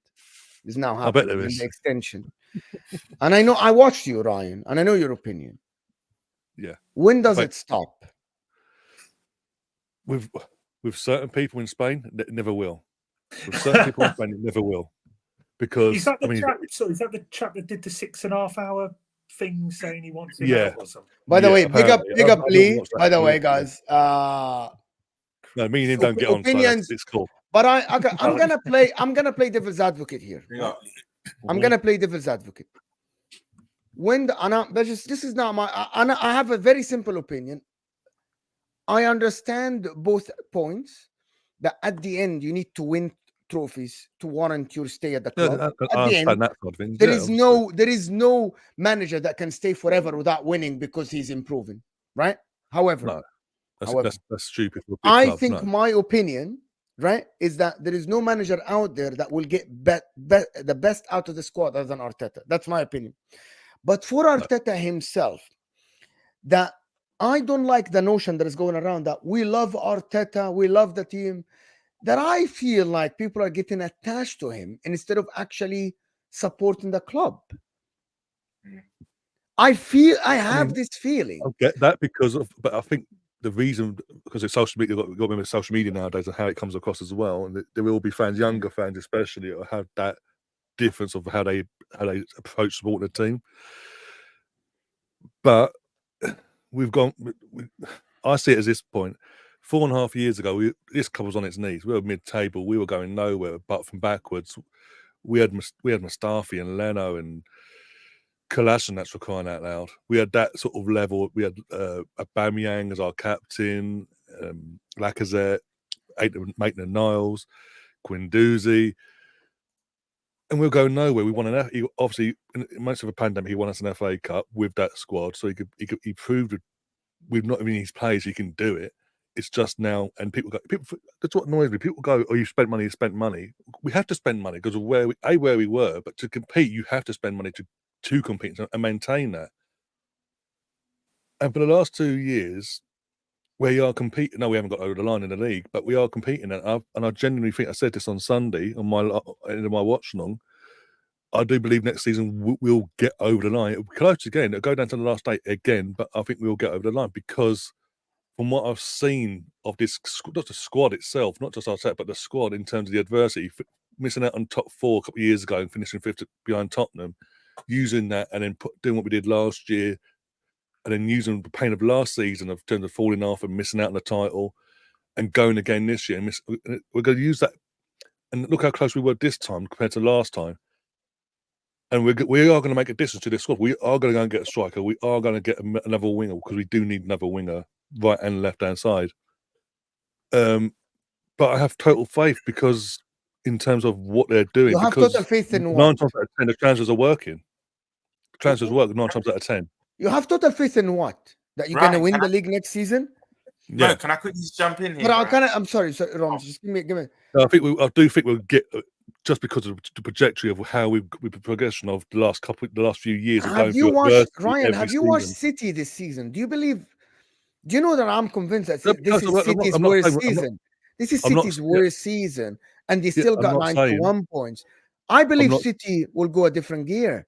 [SPEAKER 1] is now
[SPEAKER 6] I bet
[SPEAKER 1] happening
[SPEAKER 6] there
[SPEAKER 1] in
[SPEAKER 6] is.
[SPEAKER 1] the extension. And I know I watched you, Ryan, and I know your opinion.
[SPEAKER 6] Yeah.
[SPEAKER 1] When does
[SPEAKER 6] But-
[SPEAKER 1] it stop?
[SPEAKER 6] With certain people in Spain, it never will. With certain people in Spain, it never will. Because
[SPEAKER 5] Is that the
[SPEAKER 6] I mean,
[SPEAKER 5] chap? So is that the chap that did the 6.5 hour thing saying he wants him
[SPEAKER 6] Yeah.
[SPEAKER 5] out or something?
[SPEAKER 1] By the
[SPEAKER 6] Yeah,
[SPEAKER 1] way, big up
[SPEAKER 6] apparently. I've not
[SPEAKER 1] Lee.
[SPEAKER 6] watched that
[SPEAKER 1] By the way,
[SPEAKER 6] yet.
[SPEAKER 1] guys.
[SPEAKER 6] no, me and him don't get on. So
[SPEAKER 1] opinions-
[SPEAKER 6] it's cool.
[SPEAKER 1] But I'm gonna play devil's advocate here. I'm gonna play devil's advocate. This is not my. I have a very simple opinion. I understand both points. That at the end you need to win trophies to warrant your stay at the club.
[SPEAKER 6] I
[SPEAKER 1] At the
[SPEAKER 6] understand
[SPEAKER 1] end,
[SPEAKER 6] that side of things.
[SPEAKER 1] there
[SPEAKER 6] yeah,
[SPEAKER 1] is no manager that can stay forever without winning because he's improving, right? However,
[SPEAKER 6] No.
[SPEAKER 1] However,
[SPEAKER 6] That's stupid. For a big
[SPEAKER 1] I
[SPEAKER 6] club,
[SPEAKER 1] think
[SPEAKER 6] no.
[SPEAKER 1] my opinion, right, is that there is no manager out there that will get the best out of the squad other than Arteta. That's my opinion. But for Arteta himself, that I don't like the notion that is going around that we love Arteta, we love the team, that I feel like people are getting attached to him instead of actually supporting the club. I have this feeling.
[SPEAKER 6] I get that but I think the reason, because it's social media, got to remember social media nowadays and how it comes across as well, and there will be fans, younger fans especially, who have that difference of how they approach supporting the team. But I see it as this point. 4.5 years ago, this club was on its knees. We were mid-table. We were going nowhere, but from backwards. We had Mustafi and Leno and Kolasinac for crying out loud. We had that sort of level. We had Aubameyang as our captain, Lacazette, Maitland-Niles, Guendouzi, and we were going nowhere. We won obviously in most of a pandemic. He won us an FA Cup with that squad, so he proved with not even his players he can do it. It's just now, and people that's what annoys me. People go, "Oh, you spent money. You spent money." We have to spend money because of where we were, but to compete, you have to spend money to compete and maintain that. And for the last 2 years, we are competing. No, we haven't got over the line in the league, but we are competing. And I genuinely think I said this on Sunday on my watch along. I do believe next season we'll get over the line. It'll be close again. It'll go down to the last day again, but I think we'll get over the line because from what I've seen of this, not the squad itself, not just our set, but the squad in terms of the adversity, missing out on top 4 a couple of years ago and finishing 5th behind Tottenham, using that and then doing what we did last year, and then using the pain of last season of terms of falling off and missing out on the title, and going again this year. We're going to use that, and look how close we were this time compared to last time. And we are going to make a distance to this squad. We are going to go and get a striker. We are going to get another winger because we do need another winger, right and left hand side. But I have total faith because in terms of what they're doing,
[SPEAKER 1] You have
[SPEAKER 6] because
[SPEAKER 1] total faith in
[SPEAKER 6] 9
[SPEAKER 1] what?
[SPEAKER 6] times out of 10 the transfers are working. Transfers work 9 times out of 10.
[SPEAKER 1] You have total faith in what? That you're going to win the league next season?
[SPEAKER 3] No,
[SPEAKER 6] Yeah,
[SPEAKER 3] can I quickly just jump in here?
[SPEAKER 1] But I'm sorry, Ron, just give me.
[SPEAKER 6] I do think we'll get just because of the trajectory of how we progression of the last few years. Of
[SPEAKER 1] Have
[SPEAKER 6] going
[SPEAKER 1] you
[SPEAKER 6] through
[SPEAKER 1] watched
[SPEAKER 6] adversity
[SPEAKER 1] Ryan?
[SPEAKER 6] every
[SPEAKER 1] Have you watched
[SPEAKER 6] season.
[SPEAKER 1] City this season? Do you know that I'm convinced that
[SPEAKER 6] No,
[SPEAKER 1] this is City's
[SPEAKER 6] I'm not
[SPEAKER 1] worst
[SPEAKER 6] saying-
[SPEAKER 1] season? This is
[SPEAKER 6] I'm not-
[SPEAKER 1] City's worst season, and they
[SPEAKER 6] Yeah,
[SPEAKER 1] still
[SPEAKER 6] I'm
[SPEAKER 1] got
[SPEAKER 6] not saying-
[SPEAKER 1] 91 points. I believe
[SPEAKER 6] not-
[SPEAKER 1] City will go a different gear.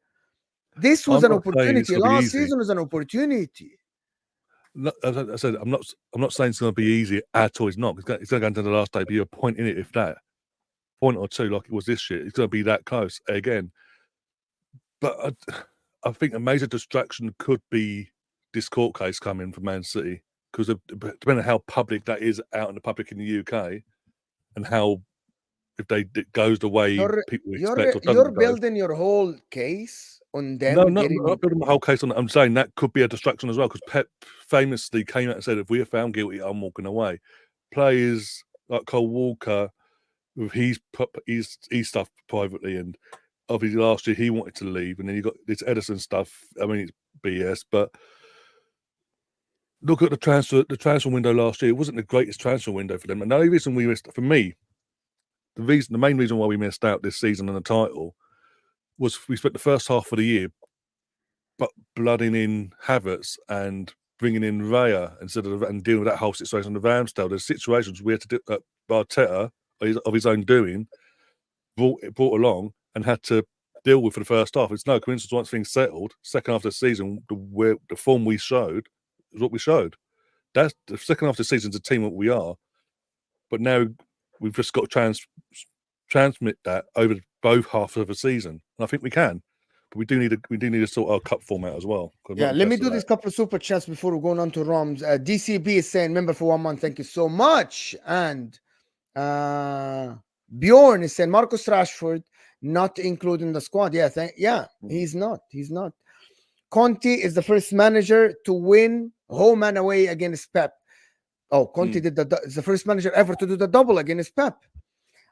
[SPEAKER 1] This was
[SPEAKER 6] I'm
[SPEAKER 1] an
[SPEAKER 6] not saying it's
[SPEAKER 1] opportunity.
[SPEAKER 6] gonna be
[SPEAKER 1] Last
[SPEAKER 6] easy.
[SPEAKER 1] season was an opportunity.
[SPEAKER 6] As I said, I'm not saying it's going to be easy at all. It's not. It's going to go into the last day, be a point in it, if that, point or two, like it was this year. It's going to be that close again. But I think a major distraction could be this court case coming from Man City, because depending on how public that is out in the public in the UK, and how if it goes the way people expect, or
[SPEAKER 1] You're building your whole case on them.
[SPEAKER 6] No, I'm not building the whole case on that. I'm saying that could be a distraction as well, because Pep famously came out and said, if we are found guilty, I'm walking away. Players like Cole Walker, with his stuff privately, and obviously last year he wanted to leave, and then you got this Ederson stuff. I mean, it's BS, but look at the transfer window last year. It wasn't the greatest transfer window for them. And the only reason we missed, for me, the main reason why we missed out this season on the title was we spent the first half of the year but blooding in Havertz and bringing in Raya and dealing with that whole situation of Ramsdale. There's situations we had to do that Arteta of his own doing brought along and had to deal with for the first half. It's no coincidence once things settled, second half of the season, the form we showed is what we showed. That's the second half of the season's a team that we are, but now we've just got to transmit that over both halves of the season, and I think we can. But we do need to sort our cup format as well.
[SPEAKER 1] Yeah, let me do this couple of super chats before we go on to Roms. DCB is saying member for 1 month. Thank you so much. And Bjorn is saying Marcus Rashford not included in the squad. Yeah, he's not. Conte is the first manager to win home and away against Pep. Oh, Conte is the first manager ever to do the double against Pep.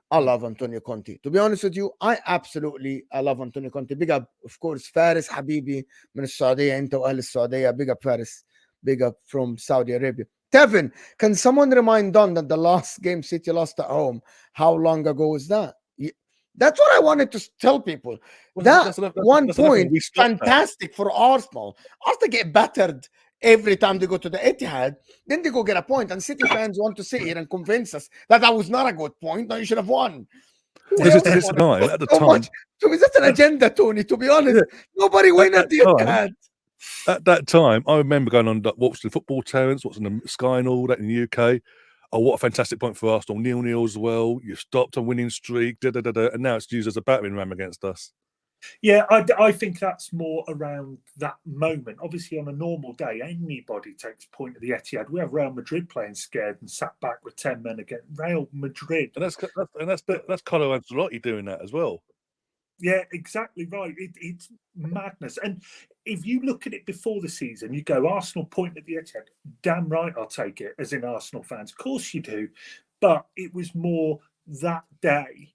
[SPEAKER 1] I love Antonio Conte. To be honest with you, I love Antonio Conte. Big up, of course, Faris Habibi من السعودية. أنت وأهل السعودية. Big up Faris. Big up from Saudi Arabia. Tevin, can someone remind Don that the last game City lost at home? How long ago was that? That's what I wanted to tell people. That's 1 point, fantastic for Arsenal. Arsenal get battered every time they go to the Etihad, then they go get a point, and City fans want to sit here and convince us that was not a good point. No, you should have won.
[SPEAKER 6] At the time,
[SPEAKER 1] so is that an agenda, Tony? To be honest, nobody win at the Etihad.
[SPEAKER 6] At that time, I remember going on watching football terrace, watching the Sky and all that in the UK. Oh, what a fantastic point for Arsenal. 0-0 as well. You've stopped a winning streak, and now it's used as a battering ram against us.
[SPEAKER 5] Yeah, I think that's more around that moment. Obviously, on a normal day, anybody takes point at the Etihad. We have Real Madrid playing scared and sat back with 10 men against Real Madrid.
[SPEAKER 6] And that's Carlo Ancelotti doing that as well.
[SPEAKER 5] Yeah, exactly right. It's madness. And if you look at it before the season, you go, Arsenal point at the Etihad. Damn right, I'll take it, as in Arsenal fans. Of course you do. But it was more that day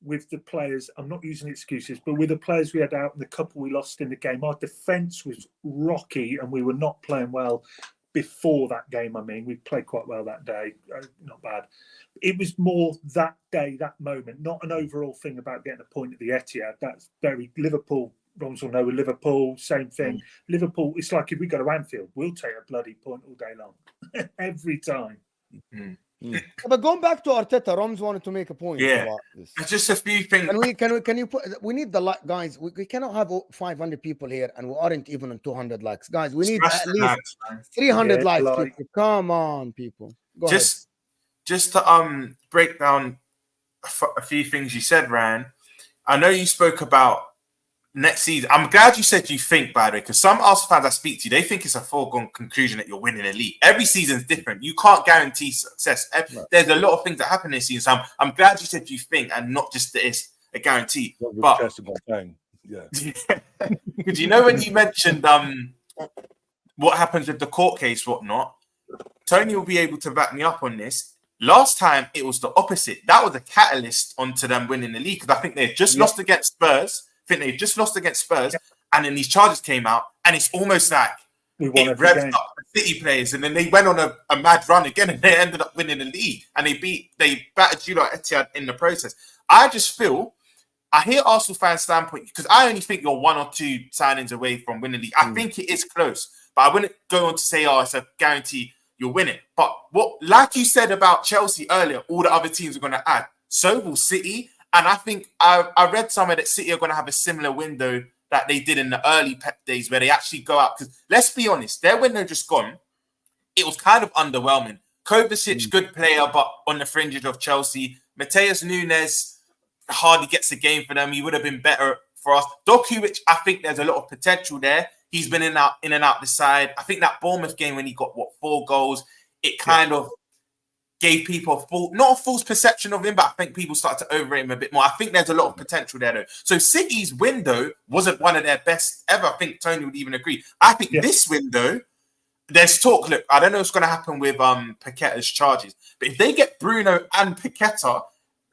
[SPEAKER 5] with the players. I'm not using excuses, but with the players we had out and the couple we lost in the game, our defence was rocky and we were not playing well before that game. I mean, we played quite well that day. Not bad. It was more that day, that moment, not an overall thing about getting a point at the Etihad. That's very Liverpool. Roms will know with Liverpool, same thing. Liverpool, it's like if we go to Anfield, we'll take a bloody point all day long. Every time.
[SPEAKER 1] But going back to Arteta, Roms wanted to make a point about this.
[SPEAKER 3] Just a few things.
[SPEAKER 1] Can you put? We need the guys. We cannot have 500 people here, and we aren't even on 200 likes, guys. We need at least 300 likes. People. Come on, people. Go ahead.
[SPEAKER 3] Just to break down a few things you said, Ryan. I know you spoke about next season. I'm glad you said you think, by the way, because some Arsenal fans I speak to, they think it's a foregone conclusion that you're winning a league. Every season's different. You can't guarantee success. There's a lot of things that happen this season. So I'm glad you said you think and not just that it's a guarantee. But because you know when you mentioned what happens with the court case, whatnot, Tony will be able to back me up on this. Last time it was the opposite. That was a catalyst onto them winning the league because I think they just lost against Spurs. And then these charges came out, and it's almost like it revved up the City players, and then they went on a mad run again, and they ended up winning the league, and they battered you like Etihad in the process. I just feel, I hear Arsenal fans' standpoint because I only think you're 1 or 2 signings away from winning the league. I think it is close, but I wouldn't go on to say, it's a guarantee you'll win it. But like you said about Chelsea earlier, all the other teams are going to add. So will City. And I think I read somewhere that City are going to have a similar window that they did in the early Pep days where they actually go out. Because let's be honest, their window just gone. it was kind of underwhelming. Kovacic, good player, but on the fringes of Chelsea. Mateus Nunes hardly gets a game for them. He would have been better for us. Dokulic, I think there's a lot of potential there. He's been in and out the side. I think that Bournemouth game when he got 4 goals, it kind of gave people not a false perception of him, but I think people started to overrate him a bit more. I think there's a lot of potential there, though. So City's window wasn't one of their best ever. I think Tony would even agree. I think this window, there's talk. Look, I don't know what's going to happen with Paqueta's charges, but if they get Bruno and Paqueta,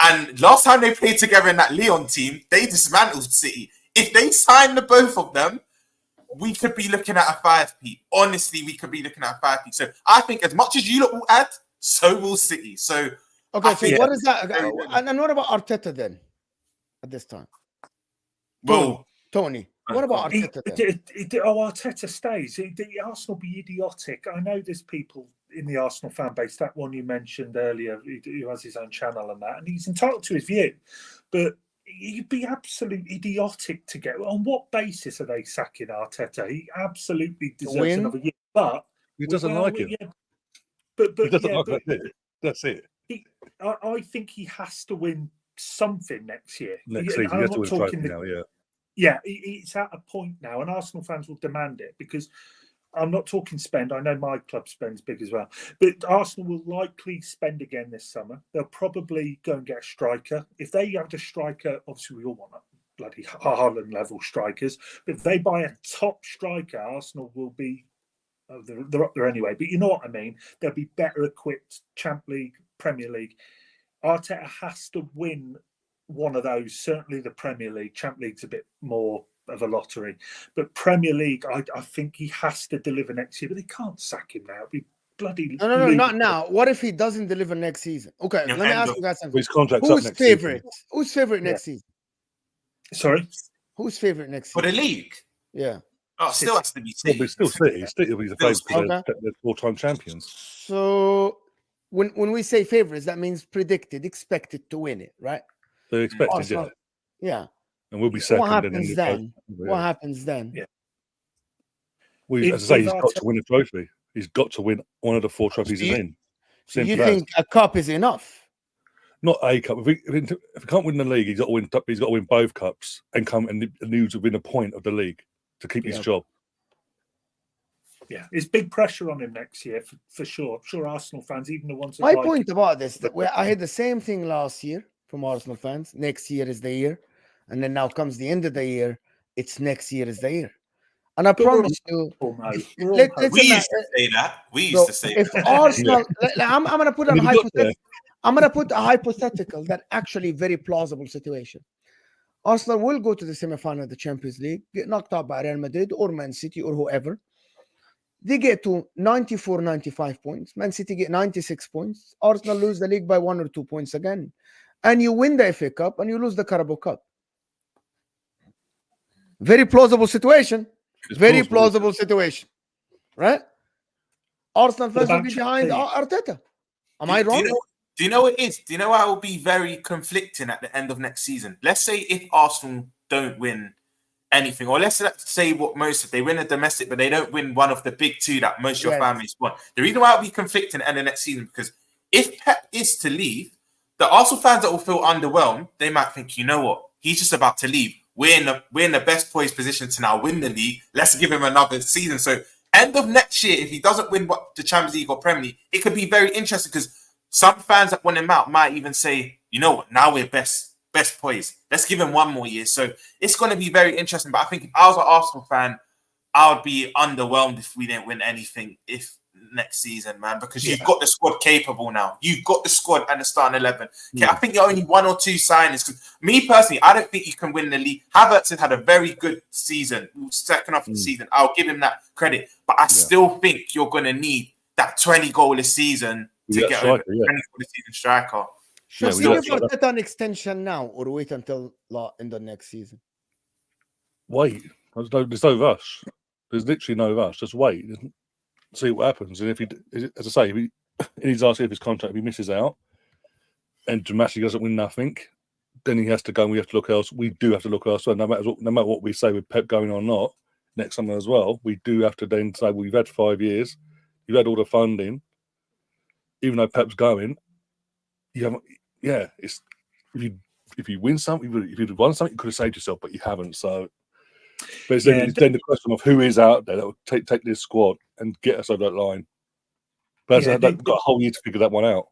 [SPEAKER 3] and last time they played together in that Lyon team, they dismantled City. If they sign the both of them, we could be looking at a 5p. Honestly, we could be looking at a 5p. So I think as much as you lot will add, so will City. So
[SPEAKER 1] okay, so what is that? And what about Arteta then? At this time,
[SPEAKER 3] well,
[SPEAKER 1] Tony, what about Arteta then?
[SPEAKER 5] Arteta stays. Arsenal be idiotic. I know there's people in the Arsenal fan base, that one you mentioned earlier, who has his own channel and that, and he's entitled to his view, but you'd be absolutely idiotic to get. On what basis are they sacking Arteta? He absolutely deserves another year, but
[SPEAKER 6] he doesn't like it.
[SPEAKER 5] Yeah, but
[SPEAKER 6] he doesn't like it. That's it.
[SPEAKER 5] I think he has to win something next year.
[SPEAKER 6] Next season, he has to win a trophy now.
[SPEAKER 5] Yeah, it's at a point now, and Arsenal fans will demand it, because I'm not talking spend. I know my club spends big as well. But Arsenal will likely spend again this summer. They'll probably go and get a striker. If they have a striker, obviously we all want bloody Haaland level strikers. But if they buy a top striker, Arsenal will be, they're up there anyway. But you know what I mean? They'll be better equipped, Champions League, Premier League. Arteta has to win one of those. Certainly the Premier League. Champions League's a bit more of a lottery, but Premier League, I think he has to deliver next year. But they can't sack him now. It'd be bloody
[SPEAKER 1] no, not now. What if he doesn't deliver next season? Okay, let me ask you guys something.
[SPEAKER 6] His contract's
[SPEAKER 1] Who's
[SPEAKER 6] up next
[SPEAKER 1] favorite?
[SPEAKER 6] season.
[SPEAKER 1] Who's favorite next season?
[SPEAKER 5] Sorry,
[SPEAKER 1] who's favorite next
[SPEAKER 3] for
[SPEAKER 1] season?
[SPEAKER 3] the league?
[SPEAKER 1] Yeah.
[SPEAKER 3] Oh, it still has to be City.
[SPEAKER 6] Well, still City. City will be the favourite. They're 4-time champions.
[SPEAKER 1] So when we say favorites, that means predicted, expected to win it, right?
[SPEAKER 6] They're expected,
[SPEAKER 1] yeah.
[SPEAKER 6] And we'll be second.
[SPEAKER 1] What happens then? What happens then?
[SPEAKER 5] Yeah.
[SPEAKER 6] Well, as I say, he's got to win a trophy. He's got to win one of the 4 trophies he's in.
[SPEAKER 1] So you think a cup is enough?
[SPEAKER 6] Not a cup. If he can't win the league, he's got to win. He's got to win both cups and needs to win a point of the league to keep his job.
[SPEAKER 5] Yeah, it's big pressure on him next year for sure. I'm sure Arsenal fans, even the ones that
[SPEAKER 1] My point about this, that I had the same thing last year from Arsenal fans. Next year is the year. And then now comes the end of the year. It's next year is the year. And I promise you,
[SPEAKER 3] we used to say that. We used to say
[SPEAKER 1] if
[SPEAKER 3] that.
[SPEAKER 1] Arsenal, I'm going to put a hypothetical. I'm going to put a hypothetical that actually very plausible situation. Arsenal will go to the semi-final of the Champions League, get knocked out by Real Madrid or Man City or whoever. They get to 94, 95 points. Man City get 96 points. Arsenal lose the league by 1 or 2 points again. And you win the FA Cup and you lose the Carabao Cup. Very plausible situation. Very plausible situation. Right? Arsenal fans will be behind Arteta. Am I wrong?
[SPEAKER 3] Do you know what it is? Do you know why it will be very conflicting at the end of next season? Let's say if Arsenal don't win anything, or let's say what most of they win a domestic, but they don't win one of the big 2 that most of your families want. The reason why it'll be conflicting at the end of next season, because if Pep is to leave, the Arsenal fans that will feel underwhelmed, they might think, you know what, he's just about to leave. We're in the best poised position to now win the league. Let's give him another season. So end of next year, if he doesn't win the Champions League or Premier League, it could be very interesting, because some fans that want him out might even say, you know what, now we're best poised. Let's give him 1 more year. So it's going to be very interesting. But I think if I was an Arsenal fan, I would be underwhelmed if we didn't win anything next season, man, because you've got the squad capable now. You've got the squad and the starting 11. Okay, I think you're only 1 or 2 signings. Me personally, I don't think you can win the league. Havertz has had a very good season, second half of the season. I'll give him that credit. But I still think you're going to need that 20-goal a season to get over 20-goal a season striker.
[SPEAKER 1] Should we give Arteta an extension now or wait until in the next season?
[SPEAKER 6] Wait. There's no rush. There's literally no rush. Just wait. See what happens. And if he, as I say, in his last year of his contract, if he misses out and dramatically doesn't win nothing, then he has to go and we have to look elsewhere. We do have to look elsewhere. No matter what we say with Pep going on or not, next summer as well, we do have to then say, well, we've had 5 years. You had all the funding, even though Pep's going. You haven't. Yeah, it's if you win something, if you'd won something, you could have saved yourself, but you haven't. So, but it's then the question of who is out there that will take this squad and get us over that line. But they've got a whole year to figure that one out.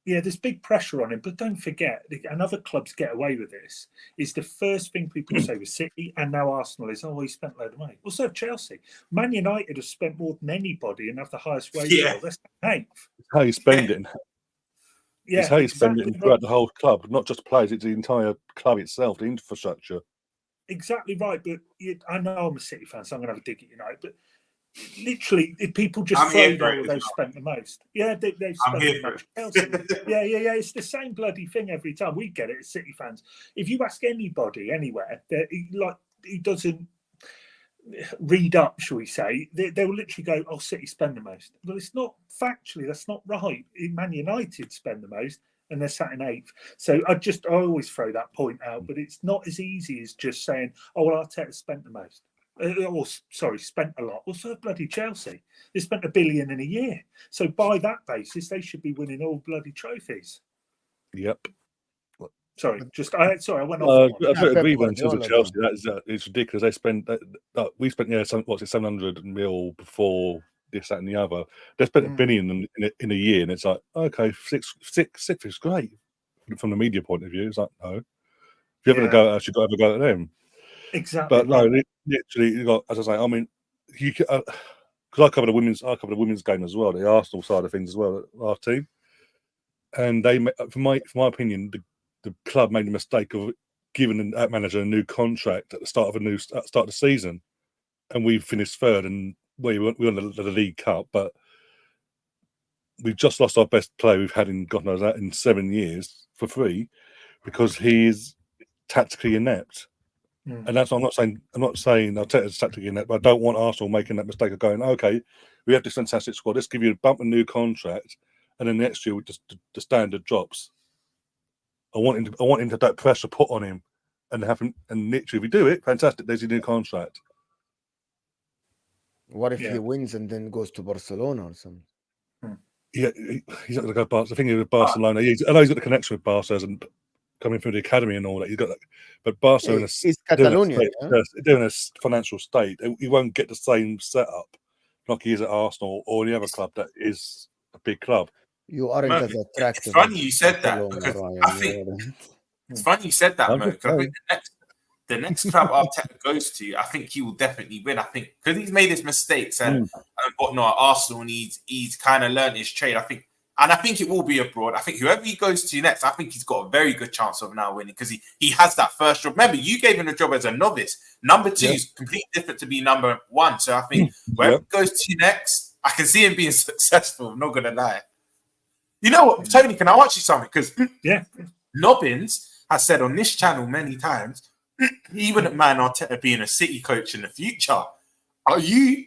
[SPEAKER 5] Yeah, there's big pressure on him, but don't forget, and other clubs get away with this, is the first thing people say with City and now Arsenal is, he spent a load of money. Well, so have Chelsea. Man United have spent more than anybody and have the highest wage.
[SPEAKER 3] Yeah.
[SPEAKER 5] That's eighth.
[SPEAKER 6] It's how you spend it.
[SPEAKER 5] Yeah,
[SPEAKER 6] it's how you spend it throughout the whole club, not just players, it's the entire club itself, the infrastructure.
[SPEAKER 5] Exactly right, but I know I'm a City fan, so I'm going to have a dig at United, but literally, people just throw down they've spent the most. Yeah, they've spent the most. Yeah. It's the same bloody thing every time. We get it as City fans. If you ask anybody anywhere that he doesn't read up, shall we say, they will literally go, City spend the most. Well, it's not factually, that's not right. Man United spend the most and they're sat in eighth. So I always throw that point out, but it's not as easy as just saying, Arteta spent the most. Spent a lot. Well, so have bloody Chelsea. They spent $1 billion in a year. So by that basis, they should be winning all bloody trophies.
[SPEAKER 6] Yep.
[SPEAKER 5] I went off.
[SPEAKER 6] I agree with in terms of Chelsea. It's ridiculous. They spent we spent 700 mil before this, that, and the other. They spent $1 billion in a year, and it's like, okay, six is great from the media point of view. It's like, no, if you're going to go at us, you've got to have a go at them.
[SPEAKER 5] Exactly.
[SPEAKER 6] But no, literally, you got, as I say, I mean, you because I cover the women's game as well, the Arsenal side of things as well, our team, and they, from my opinion, the club made the mistake of giving that manager a new contract at the start of the season, and we finished third, and we won the League Cup, but we just lost our best player we've had in God knows that in 7 years for free because he is tactically inept. And that's what I'm not saying Arteta's tactically inept, but I don't want Arsenal making that mistake of going, okay, we have this fantastic squad, let's give you a new contract, and then next year the standard drops. I want him to have that pressure put on him and have him, and literally if we do it, fantastic, there's your new contract.
[SPEAKER 1] What if he wins and then goes to Barcelona or something?
[SPEAKER 6] Yeah, he's not going to go Barcelona. I think he's with Barcelona. I know he's got the connection with Barca and coming through the academy and all that. He's got that, but Barcelona
[SPEAKER 1] is Catalonia
[SPEAKER 6] doing a financial state. He won't get the same setup like he is at Arsenal or any other club that is a big club.
[SPEAKER 1] You aren't as attractive.
[SPEAKER 3] It's funny you said that because I think it's funny you said that, Mo, because I think the next club Arteta goes to, I think he will definitely win. I think because he's made his mistakes and whatnot, Arsenal and he's kind of learned his trade. I think it will be abroad. I think whoever he goes to next, I think he's got a very good chance of now winning because he has that first job. Remember, you gave him a job as a novice. Number 2 is completely different to be number 1. So I think wherever he goes to next, I can see him being successful. I'm not going to lie. You know what, Tony, can I ask you something? Because Nobbins has said on this channel many times, he wouldn't mind Arteta being a City coach in the future. Are you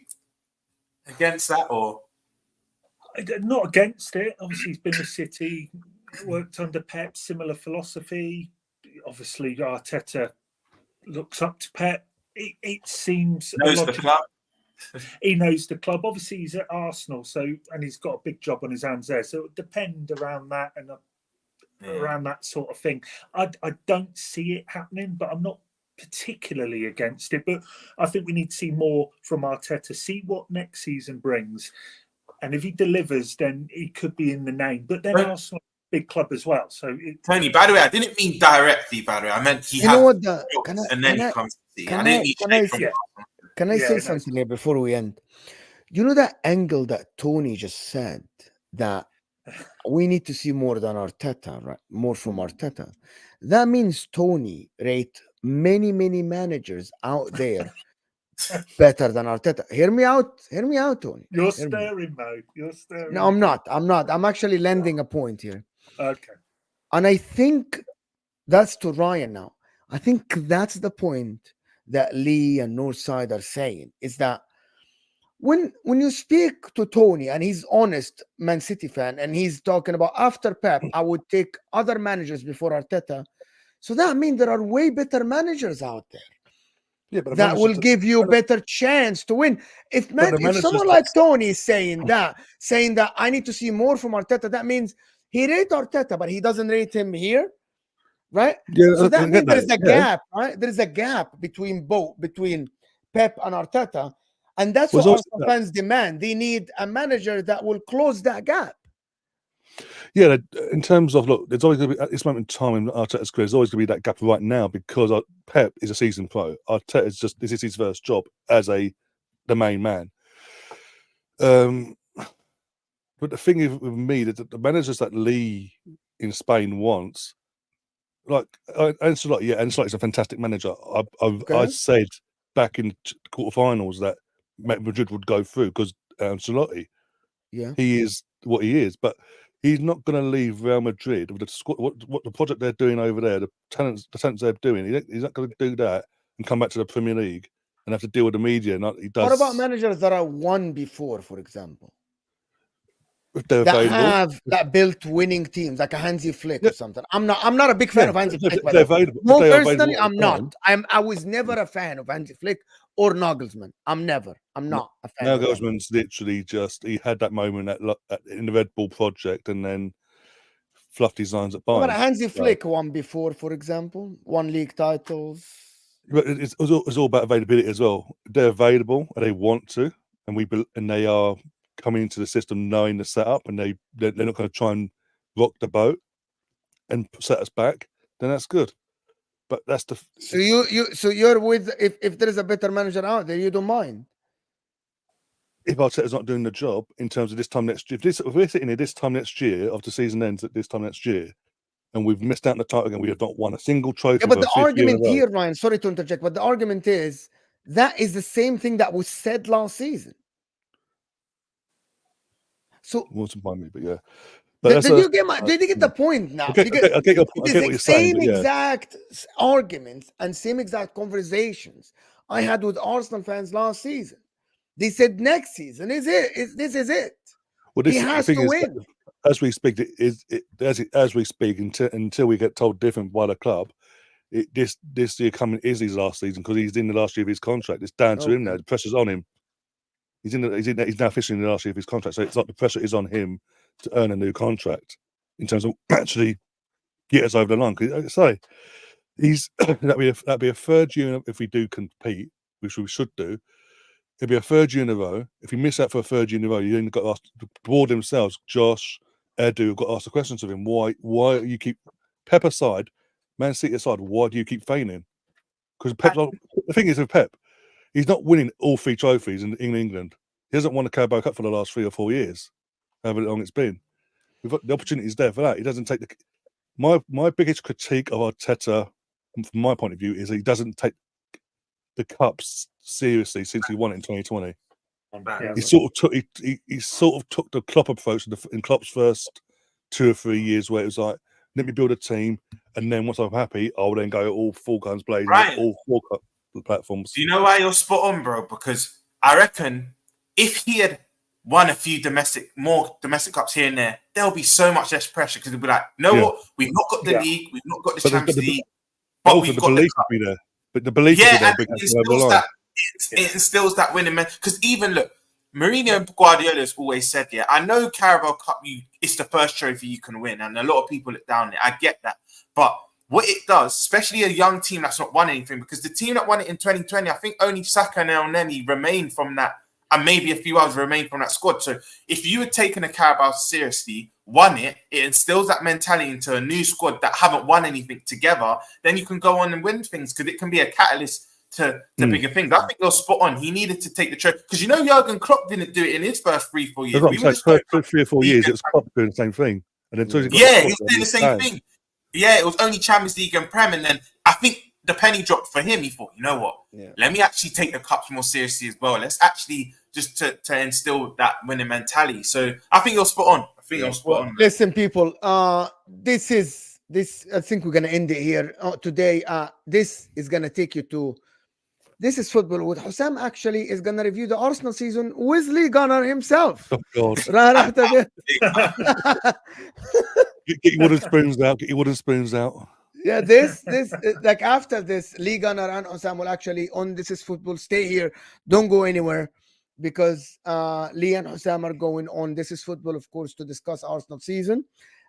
[SPEAKER 3] against that or?
[SPEAKER 5] Not against it. Obviously, he's been with City, worked under Pep, similar philosophy. Obviously, Arteta looks up to Pep. It seems
[SPEAKER 3] knows the club.
[SPEAKER 5] He knows the club. Obviously, he's at Arsenal, and he's got a big job on his hands there. So it would depend around that and around that sort of thing. I don't see it happening, but I'm not particularly against it. But I think we need to see more from Arteta, see what next season brings. And if he delivers, then he could be in the name. But then Arsenal, big club as well. So
[SPEAKER 3] Tony, by the way, I didn't mean directly. By the way, I meant he has.
[SPEAKER 1] Can I say something here before we end? You know that angle that Tony just said that we need to see more than Arteta, right? More from Arteta. That means Tony rate many managers out there better than Arteta. Hear me out, Tony.
[SPEAKER 5] You're staring, Mo. You're staring.
[SPEAKER 1] No, I'm not. I'm actually lending a point here.
[SPEAKER 5] Okay.
[SPEAKER 1] And I think that's to Ryan now. I think that's the point that Lee and Northside are saying, is that when you speak to Tony and he's honest Man City fan and he's talking about after Pep, I would take other managers before Arteta. So that means there are way better managers out there.
[SPEAKER 6] Yeah, but the
[SPEAKER 1] that will
[SPEAKER 6] manager-
[SPEAKER 1] give you a better chance to win. If
[SPEAKER 6] manager's
[SPEAKER 1] someone
[SPEAKER 6] not-
[SPEAKER 1] like Tony is saying that I need to see more from Arteta, that means he rates Arteta, but he doesn't rate him here, right?
[SPEAKER 6] Yeah,
[SPEAKER 1] So
[SPEAKER 6] I
[SPEAKER 1] that
[SPEAKER 6] get
[SPEAKER 1] means there is
[SPEAKER 6] that,
[SPEAKER 1] a gap, right? There is a gap between Pep and Arteta, and that's
[SPEAKER 6] Was
[SPEAKER 1] what
[SPEAKER 6] also
[SPEAKER 1] Arsenal fans demand. They need a manager that will close that gap.
[SPEAKER 6] Yeah, in terms of look, there's always going to be at this moment in time in Arteta's career. There's always going to be that gap right now because Pep is a seasoned pro. Arteta is this is his first job as the main man. But the thing with me that the managers that Lee in Spain wants, like Ancelotti, Ancelotti's a fantastic manager. I said back in quarterfinals that Madrid would go through because Ancelotti, he is what he is, but he's not going to leave Real Madrid with the squad, what the project they're doing over there, the talents they're doing. He's not going to do that and come back to the Premier League and have to deal with the media. He does.
[SPEAKER 1] What about managers that are won before, for example?
[SPEAKER 6] If they're
[SPEAKER 1] That
[SPEAKER 6] available,
[SPEAKER 1] have that built winning teams like a Hansi Flick or something. I'm not a big fan of Hansi Flick.
[SPEAKER 6] If they're available,
[SPEAKER 1] No,
[SPEAKER 6] if they're
[SPEAKER 1] personally,
[SPEAKER 6] available
[SPEAKER 1] I'm not. I was never a fan of Hansi Flick or Nagelsmann. I'm not a fan.
[SPEAKER 6] Nagelsmann's literally he had that moment in the Red Bull project and then fluffed his lines at Bayern.
[SPEAKER 1] But Hansi Flick won before, for example, won league titles.
[SPEAKER 6] But it's all about availability as well. They're available and they want to, and they are coming into the system knowing the setup, and they're not going to try and rock the boat and set us back. Then that's good. But that's the
[SPEAKER 1] so you're with if there is a better manager out there, you don't mind.
[SPEAKER 6] If Arteta's not doing the job in terms of this time next year, if we're sitting here this time next year, after season ends at this time next year, and we've missed out on the title again, we have not won a single trophy.
[SPEAKER 1] Yeah, but the argument here, Ryan, sorry to interject, but the argument is that is the same thing that was said last season. So,
[SPEAKER 6] wasn't by me, but yeah.
[SPEAKER 1] Did you get the point now?
[SPEAKER 6] I get what you're saying.
[SPEAKER 1] Same exact arguments and same exact conversations I had with Arsenal fans last season. They said next season this is it.
[SPEAKER 6] Well,
[SPEAKER 1] he has to win.
[SPEAKER 6] As we speak, as we speak until we get told different by the club. This year coming is his last season because he's in the last year of his contract. It's down to him now. The pressure's on him. He's now officially in the last year of his contract, so it's like the pressure is on him to earn a new contract in terms of actually get us over the line. Because like I say, that'd be a third year if we do compete, which we should do. It'd be a third year in a row. If you miss out for a third year in a row, you then got to ask the board themselves, Josh, Edu, got to ask the questions of him. Why you keep Pep aside, Man City aside? Why do you keep feigning? Because the thing is with Pep, he's not winning all 3 trophies in England. He hasn't won the Carabao Cup for the last 3 or 4 years, however long it's been. We've got the opportunity is there for that. He doesn't take my biggest critique of Arteta, from my point of view, is he doesn't take the cups seriously since he won it in 2020. He sort of took the Klopp approach in Klopp's first 2 or 3 years, where it was like, let me build a team, and then once I'm happy, I'll then go all full guns blazing, all 4 cup platforms.
[SPEAKER 3] Do you know why you're spot on, bro? Because I reckon if he had won a few domestic cups here and there, there'll be so much less pressure because he'll be like, what? We've not got the league, we've not got the Champions League, but we've got the cup.
[SPEAKER 6] Be there. But the belief is there.
[SPEAKER 3] It instills that winning man. Because even look, Mourinho and Guardiola's always said, I know Carabao Cup, it's the first trophy you can win, and a lot of people look down there. I get that, but what it does, especially a young team that's not won anything, because the team that won it in 2020, I think only Saka and El Neni remained from that, and maybe a few others remained from that squad. So if you had taken a Carabao seriously, won it, it instills that mentality into a new squad that haven't won anything together, then you can go on and win things because it can be a catalyst to bigger things. I think you're spot on. He needed to take the trophy because Jurgen Klopp didn't do it in his first 3-4 years.
[SPEAKER 6] First 3 or 4 years, it was Klopp doing the same thing. And then
[SPEAKER 3] he was doing the same thing. Yeah, it was only Champions League and Prem, and then I think the penny dropped for him. He thought, you know what? Let me actually take the cups more seriously as well. Let's actually just to instill that winning mentality. So I think you're spot on.
[SPEAKER 1] Listen, people, this. I think we're gonna end it here today. This is gonna take you to. This is football with HUSAM. Actually, is gonna review the Arsenal season with Lee Gunner himself.
[SPEAKER 6] Oh God! Get your wooden spoons out.
[SPEAKER 1] Yeah, this like after this, Lee Gunnar and Osam will actually on This Is Football stay here. Don't go anywhere because Lee and Osam are going on This Is Football, of course, to discuss Arsenal season.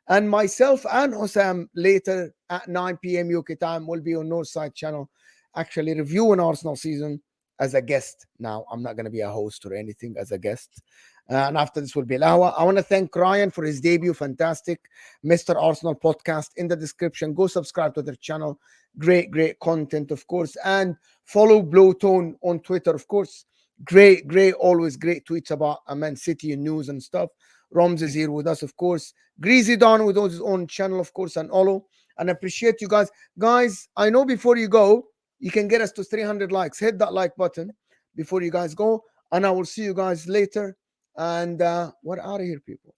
[SPEAKER 1] And myself and Osam later at 9 p.m. UK time will be on Northside channel actually reviewing Arsenal season as a guest. Now, I'm not going to be a host or anything, as a guest. And after this will be Lawa. I want to thank Ryan for his debut. Fantastic. Mr. Arsenal podcast in the description. Go subscribe to their channel. Great, great content, of course. And follow Blowtone on Twitter, of course. Great, always great tweets about Man City and news and stuff. Roms is here with us, of course. Greasy Don with his own channel, of course, and Olo. And I appreciate you guys. Guys, I know before you go, you can get us to 300 likes. Hit that like button before you guys go. And I will see you guys later. And we're out of here, people.